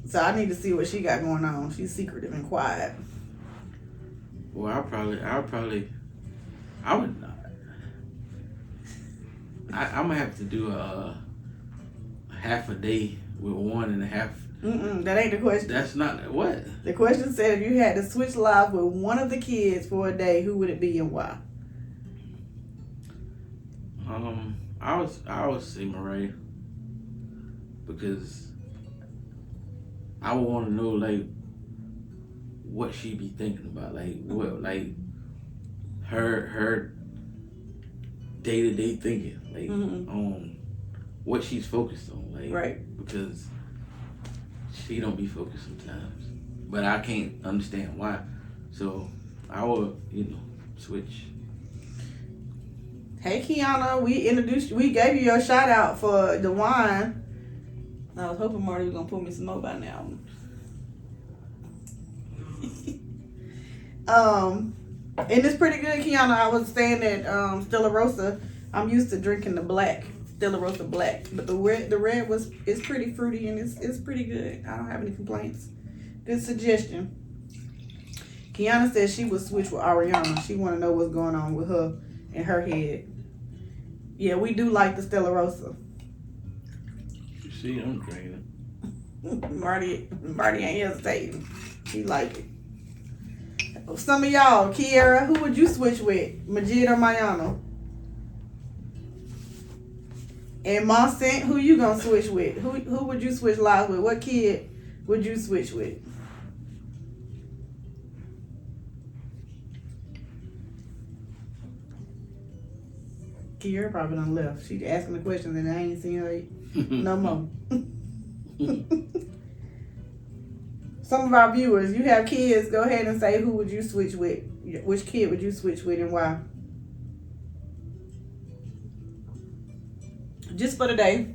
So I need to see what she got going on. She's secretive and quiet. Well, I would not. I'm gonna have to do a half a day with one and a half. That ain't the question. That's not what the question said. If you had to switch lives with one of the kids for a day, who would it be and why? I would say Mariah because I would want to know like what she be thinking about, like what like her day-to-day thinking, like on what she's focused on, like right, because she don't be focused sometimes, but I can't understand why. So I would, switch. Hey Kiana, we gave you your shout out for the wine. I was hoping Marty was gonna pull me some more by now. And it's pretty good, Kiana. I was staying at Stella Rosa. I'm used to drinking the black Stella Rosa black, but the red is pretty fruity and it's pretty good. I don't have any complaints. Good suggestion. Kiana said she would switch with Ariana. She want to know what's going on with her in her head. Yeah, we do like the Stella Rosa. You see, I'm drinking. Marty ain't hesitating. He like it. Some of y'all, Kiara, who would you switch with, Majid or Mayana? And Monsant, who you gonna switch with? Who would you switch lives with? What kid would you switch with? Kiara probably done left. She asking the questions and I ain't seen her no more. Some of our viewers, you have kids, go ahead and say who would you switch with? Which kid would you switch with and why? Just for the day.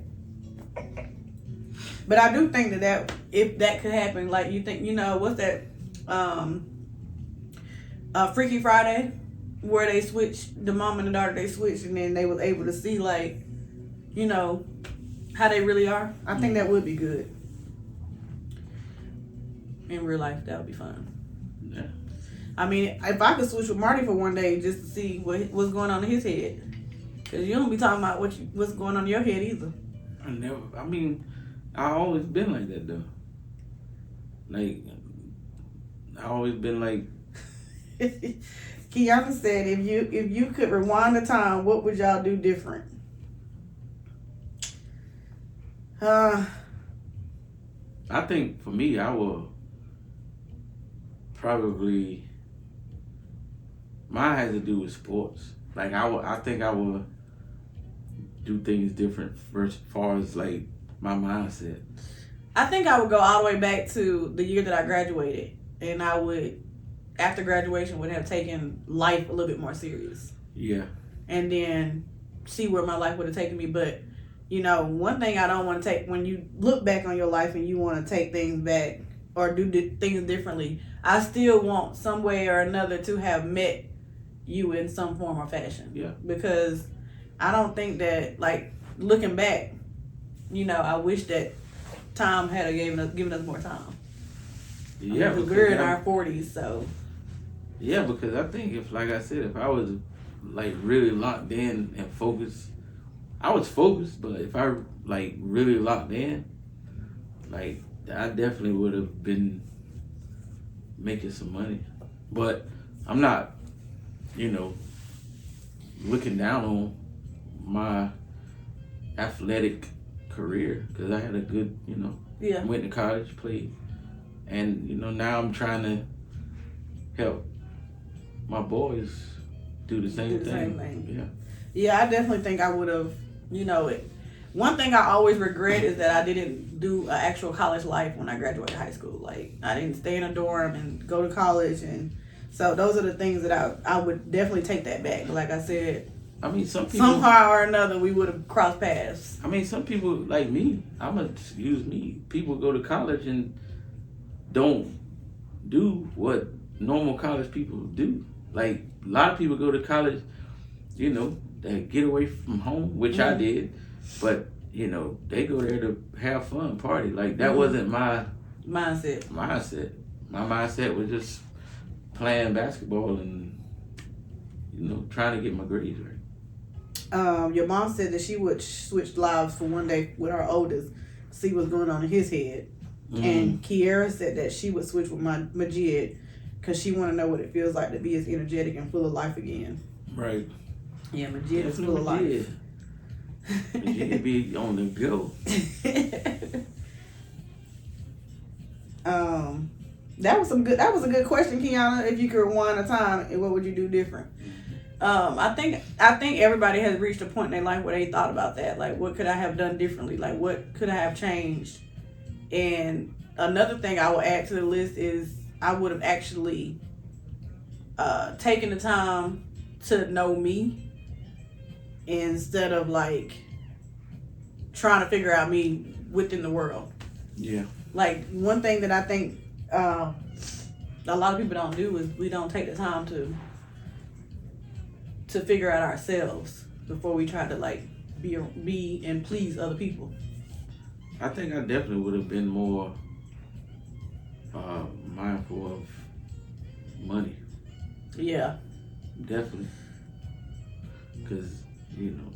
But I do think that if that could happen, like you think, what's that? Freaky Friday, where they switched, the mom and the daughter, they switched and then they was able to see like, how they really are. I think that would be good. In real life, that would be fun. Yeah. I mean, if I could switch with Marty for one day just to see what's going on in his head, because you don't be talking about what's going on in your head either. I always been like that though. Like, I always been like. Kiana said, if you could rewind the time, what would y'all do different? I think for me, I will probably. Mine has to do with sports. Like I think I will do things different as far as like my mindset. I think I would go all the way back to the year that I graduated, and I would, after graduation, would have taken life a little bit more serious. Yeah. And then see where my life would have taken me. But one thing I don't want to take, when you look back on your life and you want to take things back or do things differently, I still want some way or another to have met you in some form or fashion. Yeah. Because I don't think that, like, looking back, I wish that time had given us more time. Yeah. Because we're in our 40s, so. Yeah, because I think if I was like really locked in and focused, I was focused, but if I like really locked in, like I definitely would have been making some money. But I'm not, looking down on my athletic career because I had a good, Yeah. went to college, played, and now I'm trying to help my boys do the same thing. Yeah. Yeah, I definitely think I would have, one thing I always regret is that I didn't do an actual college life when I graduated high school. Like, I didn't stay in a dorm and go to college and So those are the things that I would definitely take that back. Like I said, I mean, some people, somehow or another, we would have crossed paths. I mean, some people like me. I'm gonna use me. People go to college and don't do what normal college people do. Like a lot of people go to college, you know, they get away from home, which I did, but you know, they go there to have fun, party. Like that wasn't my mindset. My mindset was just playing basketball and, you know, trying to get my grades right. Your mom said that she would switch lives for one day with her oldest, see what's going on in his head. And Kiera said that she would switch with Majid because she want to know what it feels like to be as energetic and full of life again. Right. Yeah, Majid is full of life. Majid be on the go. That was a good question, Kiana. If you could rewind a time, what would you do different? I think everybody has reached a point in their life where they thought about that. Like, what could I have done differently? Like, what could I have changed? And another thing I will add to the list is I would have actually taken the time to know me instead of like trying to figure out me within the world. Yeah. Like, one thing that I think a lot of people don't do is we don't take the time to figure out ourselves before we try to like be and please other people. I think I definitely would have been more mindful of money. Yeah. Definitely. Because, you know,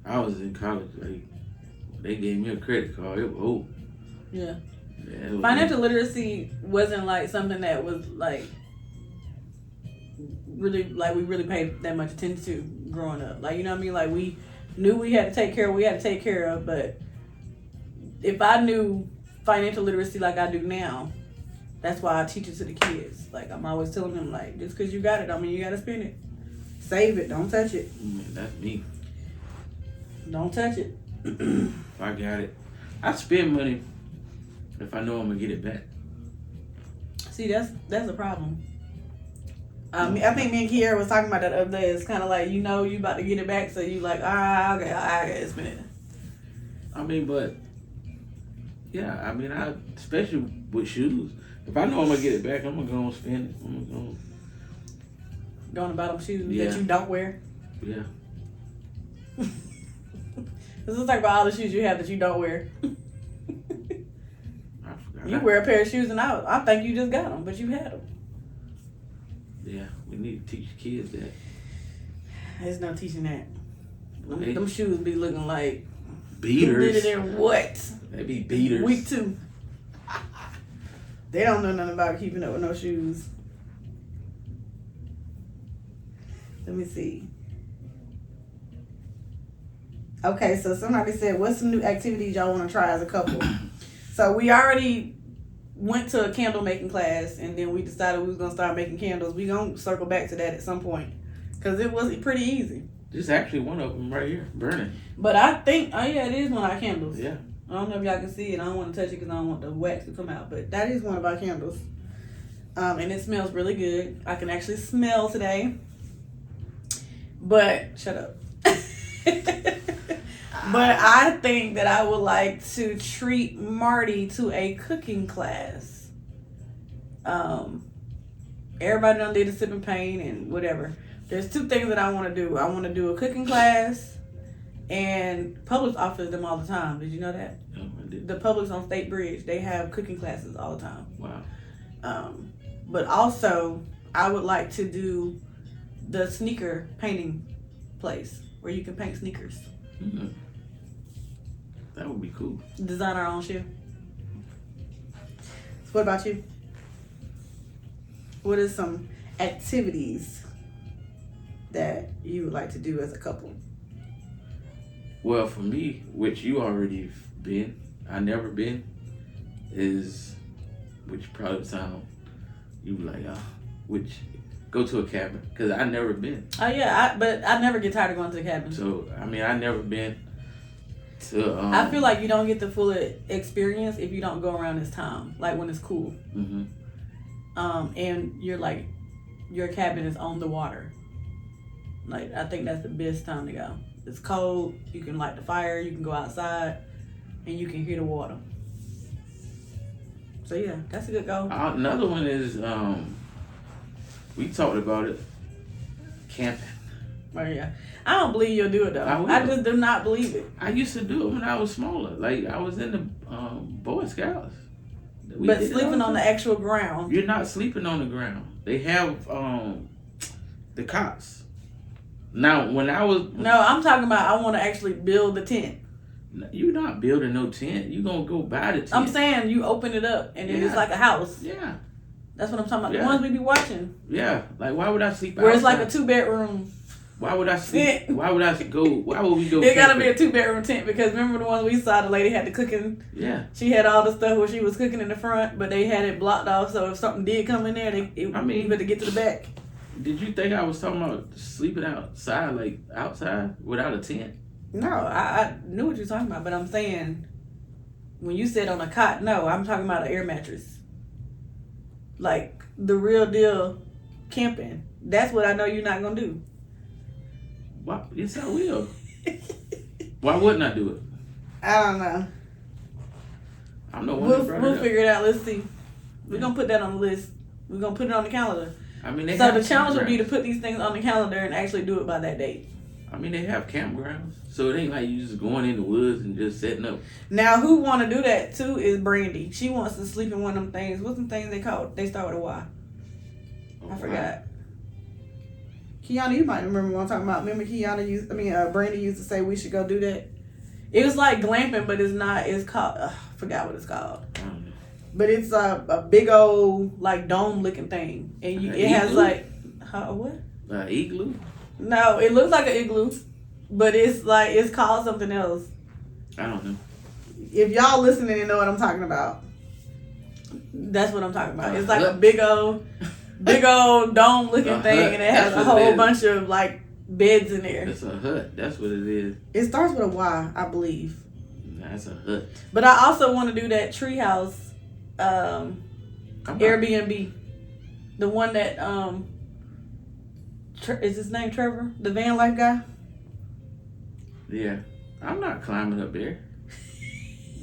I was in college, like, they gave me a credit card. It was old. Yeah. Yeah, it was Financial literacy wasn't like something that was like really like we really paid that much attention to growing up. Like, you know what I mean? Like, we knew we had to take care of what we had to take care of, but if I knew financial literacy like I do now, that's why I teach it to the kids. Like, I'm always telling them, like, just because you got it, I mean, you got to spend it. Save it. Don't touch it. That's me. Don't touch it. If I got it, I spend money if I know I'm going to get it back. See, that's a problem. I think me and Kiera was talking about that the other day. It's kind of like, you know, you about to get it back, so you like, okay, I got to spend it. I mean, but, yeah, I mean, especially with shoes. If I know I'm going to get it back, I'm going to go and spend it. I'm going to Go on about them shoes Yeah. that you don't wear. Yeah. Let's talk about all the shoes you have that you don't wear. I forgot. You wear a pair of shoes and I think you just got them, but you had them. Yeah, we need to teach kids that. There's no teaching that. Hey. Them shoes be looking like Beaters. who did it in what? They be beaters. Week 2. They don't know nothing about keeping up with no shoes. Let me see. Okay, so somebody said, what's some new activities y'all want to try as a couple? So we already went to a candle making class, and then we decided we was going to start making candles. We going to circle back to that at some point because it was pretty easy. This is actually one of them right here, burning. But I think, oh yeah, it is one of our candles. Yeah. I don't know if y'all can see it. I don't want to touch it because I don't want the wax to come out. But that is one of our candles. And it smells really good. I can actually smell today. But, shut up. But I think that I would like to treat Marty to a cooking class. Everybody done did a sip and paint and whatever. There's 2 things that I want to do. I want to do a cooking class, and Publix offers them all the time. Did you know that? No, I didn't. The Publix on State Bridge, they have cooking classes all the time. Wow. But also, I would like to do the sneaker painting place where you can paint sneakers. Mm-hmm. That would be cool. Design our own shoe. So what about you? What are some activities that you would like to do as a couple? Well, for me, which you already been, I never been, is, which probably sound, you be like, which, go to a cabin, because I never been. Oh yeah, but I never get tired of going to the cabin. So, I mean, I never been to, I feel like you don't get the full experience if you don't go around this time, like when it's cool. Mm-hmm. And you're like your cabin is on the water. Like, I think that's the best time to go. It's cold. You can light the fire. You can go outside, and you can hear the water. So yeah, that's a good goal. Another one is we talked about it. Camping. Oh yeah, I don't believe you'll do it though. I just do not believe it. I used to do it when I was smaller. Like I was in the Boy Scouts. But sleeping on the actual ground. You're not sleeping on the ground. They have the cots. Now when I was No, I'm talking about I want to actually build the tent. You're not building no tent. You're gonna go buy the tent. I'm saying you open it up and then it's like a house. Yeah. That's what I'm talking about. The ones we be watching. Yeah. Like why would I sleep Where outside? it's like a 2-bedroom. Why would I sleep? Why would we go? It gotta be a 2-bedroom tent because remember the ones we saw, the lady had the cooking. Yeah. She had all the stuff where she was cooking in the front, but they had it blocked off. So if something did come in there, you better get to the back. Did you think I was talking about sleeping outside, like outside without a tent? No, I knew what you were talking about, but I'm saying when you said on a cot, no, I'm talking about an air mattress. Like the real deal camping. That's what I know you're not gonna do. Why? Yes, I will. Why wouldn't I do it? I don't know. I'm the one We'll figure it out. Let's see. We're gonna put that on the list. We're gonna put it on the calendar. I mean, so the challenge would be to put these things on the calendar and actually do it by that date. I mean, they have campgrounds, so it ain't like you just going in the woods and just setting up. Now, who want to do that too is Brandy. She wants to sleep in one of them things. What's them things they call? They start with a Y. I forgot. Kiana, you might remember what I'm talking about. Remember Brandy used to say we should go do that. It was like glamping, but it's not. It's called. I forgot what it's called. But it's a big old like dome looking thing, and it has like what? Igloo. No, it looks like an igloo, but it's called something else. I don't know. If y'all listening and know what I'm talking about, that's what I'm talking about. It's like a big old dome looking thing, and it has a whole bunch of like beds in there. It's a hut. That's what it is. It starts with a Y, I believe. That's a hut. But I also want to do that treehouse Airbnb, the one that is his name Trevor, the van life guy? Yeah. I'm not climbing up there.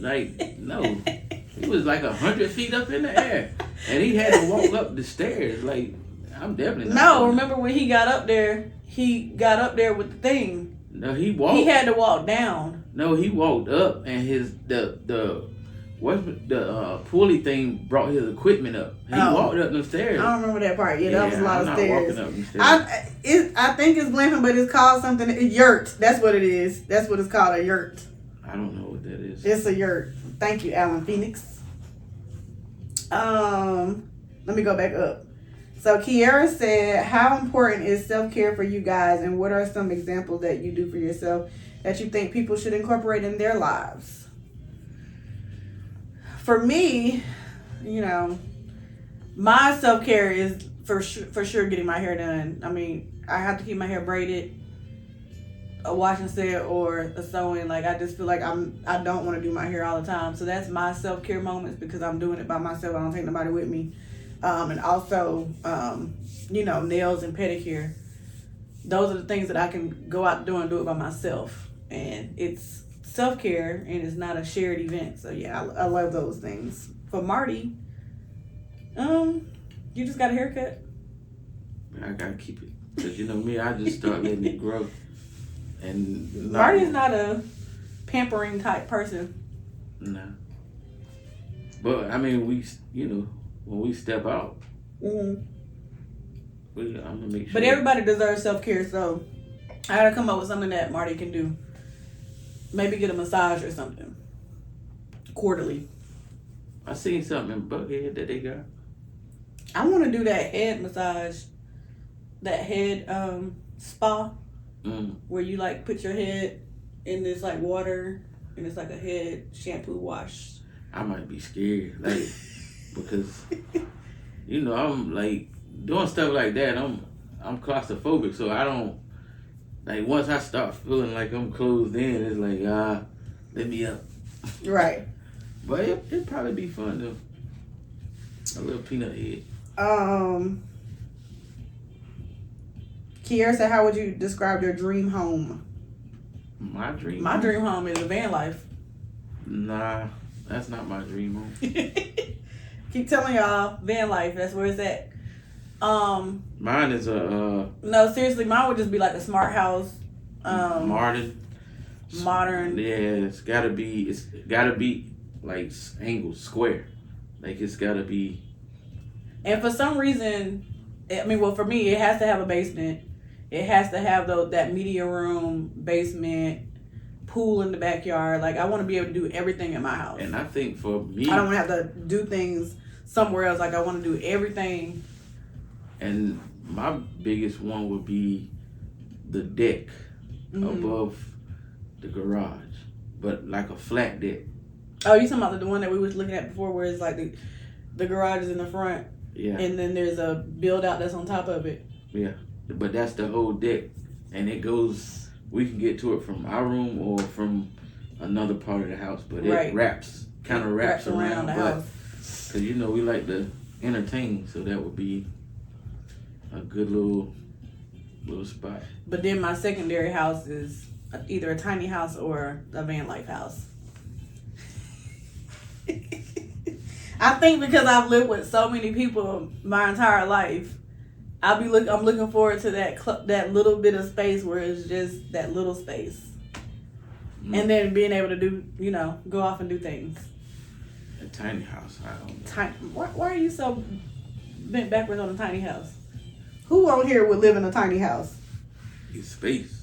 Like, no. He was like 100 feet up in the air. And he had to walk up the stairs. Like, I'm definitely not. No, remember when he got up there with the thing. No, he walked. He had to walk down. No, he walked up and the pulley thing brought his equipment up. He walked up the stairs. I don't remember that part. Yeah, that was a lot of stairs. Walking up the stairs. I think it's glamping, but it's called something. Yurt. That's what it is. That's what it's called, a yurt. I don't know what that is. It's a yurt. Thank you, Alan Phoenix. Let me go back up. So Kiara said, how important is self-care for you guys, and what are some examples that you do for yourself that you think people should incorporate in their lives? For me, my self-care is for sure getting my hair done. I mean, I have to keep my hair braided, a washing set, or a sewing. Like, I just feel like I don't want to do my hair all the time. So that's my self-care moments because I'm doing it by myself. I don't take nobody with me. And also, nails and pedicure. Those are the things that I can go out the door and do it by myself. And it's self-care, and it's not a shared event. So yeah, I love those things. For Marty, you just got a haircut. I gotta keep it. Because me, I just start letting it grow. And Marty's not a pampering type person. No. But I mean, when we step out, I'm gonna make sure. But everybody deserves self-care, so I gotta come up with something that Marty can do. Maybe get a massage or something. Quarterly. I seen something in Buckhead that they got. I want to do that head massage, that head spa, where you like put your head in this like water, and it's like a head shampoo wash. I might be scared, like, because I'm like doing stuff like that. I'm claustrophobic, so I don't like. Once I start feeling like I'm closed in, it's like let me up. Right. But it'd probably be fun though. A little peanut head. Kiera said, how would you describe your dream home? My dream. My dream home is a van life. Nah, that's not my dream home. Keep telling y'all, van life. That's where it's at. Mine is a No, seriously, mine would just be like a smart house. modern. Modern. Yeah, it's gotta be like angled, square. Like it's gotta be. And for some reason, I mean, well, for me, it has to have a basement. It has to have that media room, basement, pool in the backyard. Like, I want to be able to do everything in my house. And I think for me, I don't want to have to do things somewhere else. Like, I want to do everything. And my biggest one would be the deck above the garage, but like a flat deck. Oh, you talking about the one that we was looking at before, where it's like the garage is in the front, Yeah. and then there's a build out that's on top of it. Yeah, but that's the whole deck, and it goes. We can get to it from our room or from another part of the house, but it wraps around the house. Because we like to entertain, so that would be a good little spot. But then my secondary house is either a tiny house or a van life house. I think because I've lived with so many people my entire life, I'm looking forward to that little bit of space where it's just that little space, and then being able to do go off and do things. A tiny house, I don't know. Why are you so bent backwards on a tiny house? Who on here would live in a tiny house? It's space.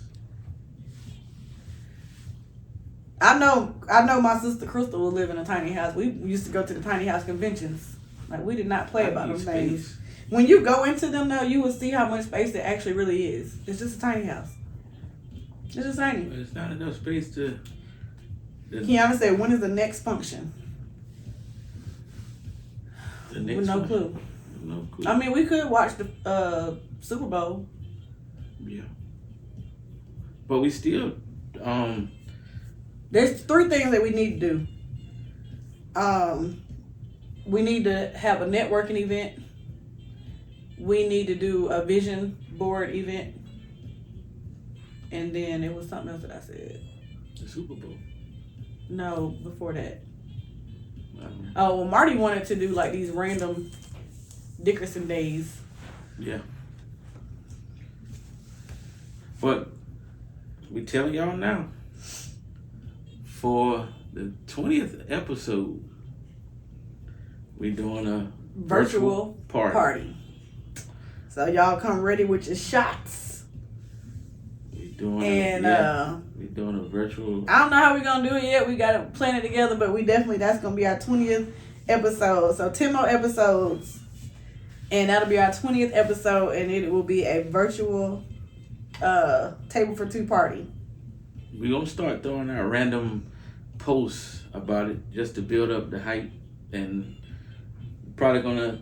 I know my sister Crystal would live in a tiny house. We used to go to the tiny house conventions. Like, we did not play about those things. When you go into them though, you will see how much space it actually really is. It's just a tiny house. It's just tiny. But it's not enough space to. Kiana said, when is the next function? The next With no one? clue. No clue. I mean, we could watch the Super Bowl. Yeah. But we still There's 3 things that we need to do. We need to have a networking event. We need to do a vision board event. And then it was something else that I said. the Super Bowl. No, before that. Oh, well, Marty wanted to do like these random Dickerson days. Yeah. But we telling y'all now, for the 20th episode, we doing a virtual party. So y'all come ready with your shots. We doing we doing a virtual. I don't know how we're gonna do it yet. We gotta plan it together, but that's gonna be our 20th episode. So 10 more episodes, and that'll be our 20th episode, and it will be a virtual table for 2 party. We're gonna start throwing out random posts about it just to build up the hype, and probably gonna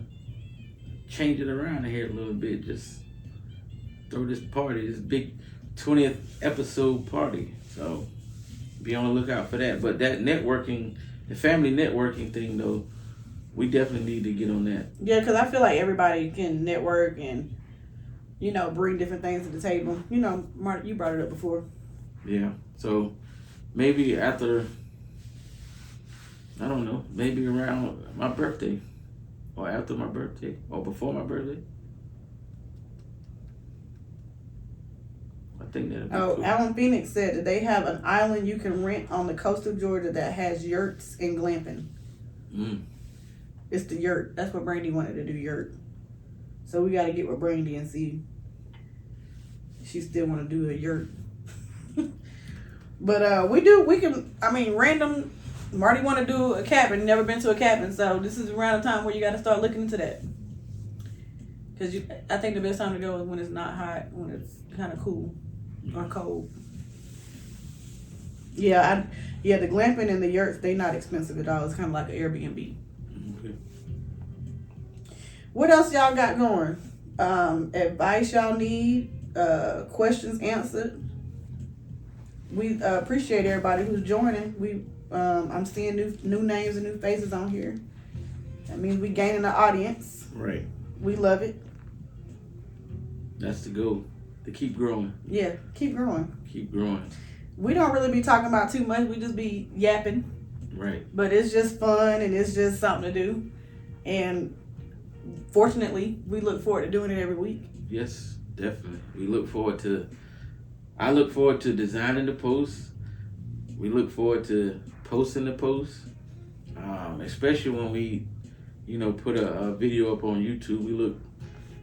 change it around here a little bit. Just throw this big 20th episode party. So be on the lookout for that. But that networking, the family networking thing though, we definitely need to get on that. Yeah, because I feel like everybody can network and bring different things to the table. Mark, you brought it up before. Yeah. So maybe after, I don't know, maybe around my birthday, or after my birthday, or before my birthday. I think that'll be cool. Alan Phoenix said that they have an island you can rent on the coast of Georgia that has yurts and glamping. It's the yurt. That's what Brandy wanted to do, yurt. So we got to get with Brandy and see if she still want to do a yurt. But random. Marty want to do a cabin. Never been to a cabin, so this is around the time where you got to start looking into that. Because I think the best time to go is when it's not hot, when it's kind of cool or cold. Yeah, the glamping and the yurts, they not expensive at all. It's kind of like an Airbnb. Okay. What else y'all got going? Advice y'all need? Questions answered? We appreciate everybody who's joining. I'm seeing new names and new faces on here. That means we gaining an audience. Right. We love it. That's the goal. to keep growing. Yeah, keep growing. Keep growing. We don't really be talking about too much. We just be yapping. Right. But it's just fun and it's just something to do. And fortunately, we look forward to doing it every week. Yes, definitely. I look forward to designing the posts. We look forward to posting the posts. Especially when we, put a video up on YouTube.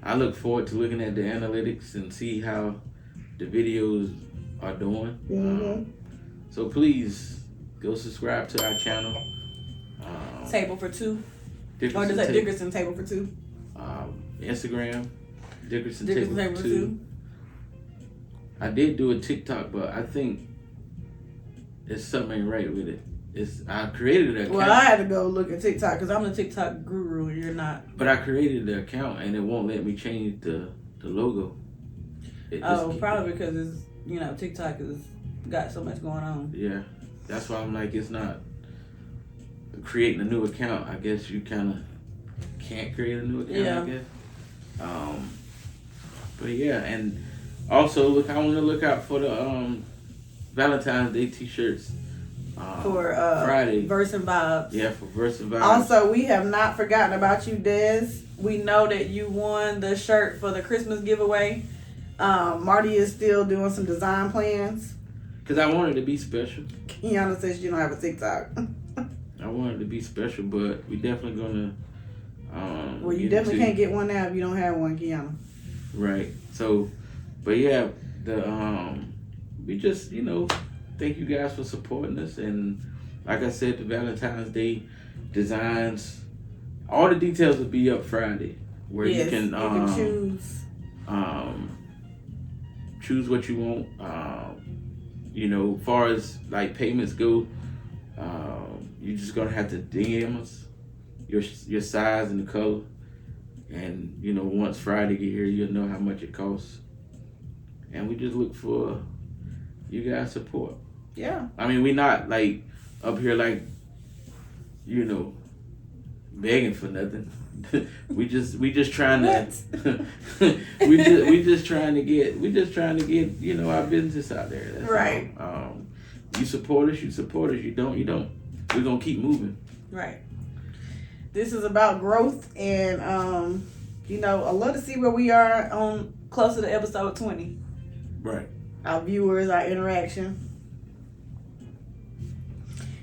I look forward to looking at the analytics and see how the videos are doing. Mm-hmm. So please go subscribe to our channel. Table for Two. Dickerson Or is that Ta- Dickerson Table for Two? Instagram, Dickerson Dickerson Table Table for for Two. Two. I did do a TikTok, but I think there's something ain't right with it. I created an account. Well, I had to go look at TikTok because I'm the TikTok guru and you're not. But I created the account and it won't let me change the logo. Probably because it's, TikTok has got so much going on. Yeah. That's why I'm like, it's not creating a new account. I guess you kind of can't create a new account, I guess. But yeah, and also I want to look out for the Valentine's Day t-shirts. For Friday. Verse and Vibes. Yeah, for Verse and Vibes. Also, we have not forgotten about you, Des. We know that you won the shirt for the Christmas giveaway. Marty is still doing some design plans. Because I wanted to be special. Kiana says you don't have a TikTok. I wanted to be special, but we definitely gonna. Well, you definitely can't get one now if you don't have one, Kiana. Right. So, but yeah, we just thank you guys for supporting us, and like I said, the Valentine's Day designs, all the details will be up Friday, where you can choose what you want. As far as like payments go, you're just gonna have to DM us your size and the color, and once Friday get here, you'll know how much it costs, and we just look for you guys' support. Yeah. I mean, we not like up here like begging for nothing. we just trying to we just trying to get our business out there. That's right. All. You support us. You don't. We're gonna keep moving. Right. This is about growth, and I love to see where we are on closer to episode 20. Right. Our viewers, our interaction.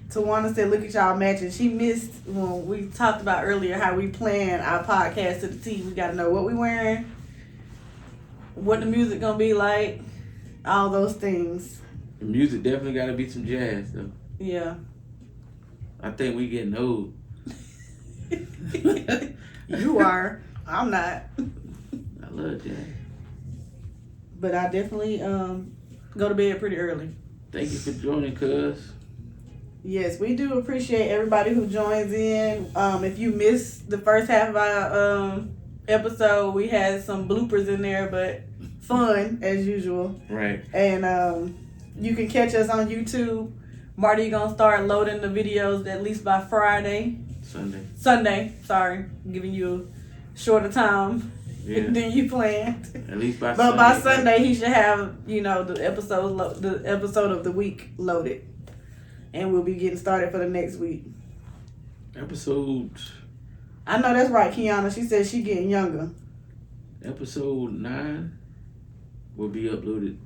Tawana said, look at y'all matching. She missed when we talked about earlier how we plan our podcast to the T. We got to know what we wearing, what the music going to be like, all those things. The music definitely got to be some jazz, though. Yeah. I think we getting old. You are. I'm not. I love jazz. But I definitely go to bed pretty early. Thank you for joining, cuz. Yes, we do appreciate everybody who joins in. If you missed the first half of our episode, we had some bloopers in there, but fun as usual. Right. And you can catch us on YouTube. Marty gonna start loading the videos at least by Friday. Sunday, sorry. Giving you a shorter time than you planned. At least by Sunday. But by Sunday, right? he should have, the episode of the week loaded. And we'll be getting started for the next week. Episode. I know that's right, Kiana. She said she getting younger. Episode 9 will be uploaded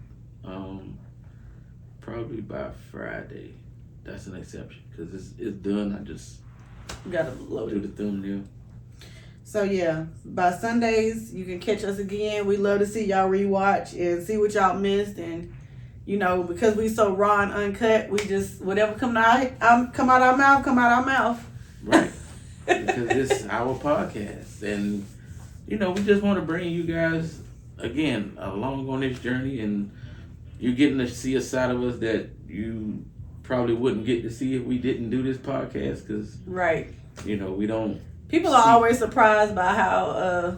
probably by Friday. That's an exception because it's done. I just gotta load do the thumbnail. So yeah, by Sundays you can catch us again. We love to see y'all rewatch and see what y'all missed, and because we so raw and uncut, we just whatever come out our mouth. Right. Because it's our podcast, and we just want to bring you guys again along on this journey, and you're getting to see a side of us that you probably wouldn't get to see if we didn't do this podcast. Because right, we don't. People are always surprised by how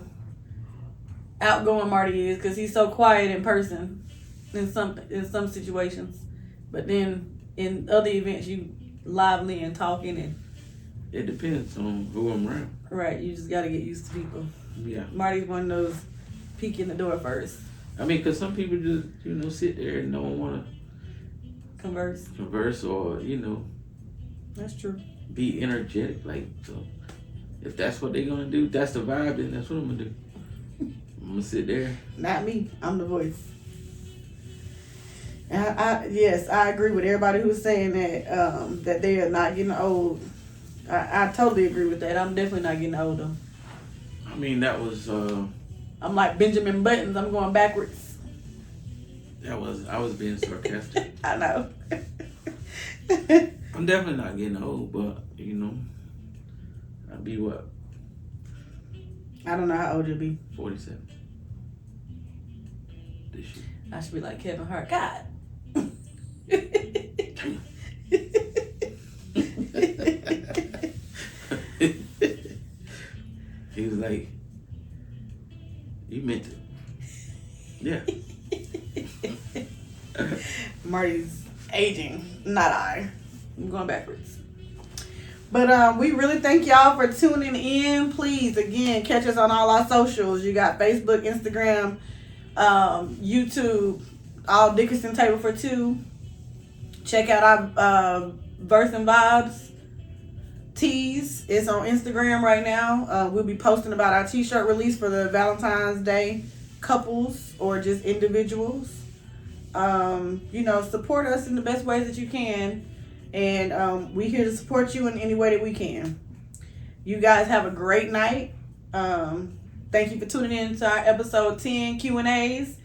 outgoing Marty is, because he's so quiet in person. In some situations, but then in other events you lively and talking, and it depends on who I'm around. Right, you just got to get used to people. Yeah, Marty's one of those peek in the door first. I mean, because some people just, sit there and don't want to converse or, That's true. be energetic. Like, so if that's what they're going to do, that's the vibe, then that's what I'm going to do. I'm going to sit there. Not me. I'm the voice. Yes, I agree with everybody who's saying that that they are not getting old. I totally agree with that. I'm definitely not getting older. I mean, that was... I'm like Benjamin Buttons. I'm going backwards. I was being sarcastic. I know. I'm definitely not getting old, but, I'd be what? I don't know how old you'll be. 47. This year. I should be like Kevin Hart. God. He was like, you meant it. Yeah. Marty's aging, not I. I'm going backwards. But we really thank y'all for tuning in. Please, again, catch us on all our socials. You got Facebook, Instagram, YouTube, all Dickerson Table for Two. Check out our Verse and Vibes tees. It's on Instagram right now. We'll be posting about our t-shirt release for the Valentine's Day couples or just individuals. Support us in the best ways that you can. And we're here to support you in any way that we can. You guys have a great night. Thank you for tuning in to our episode 10 Q&As.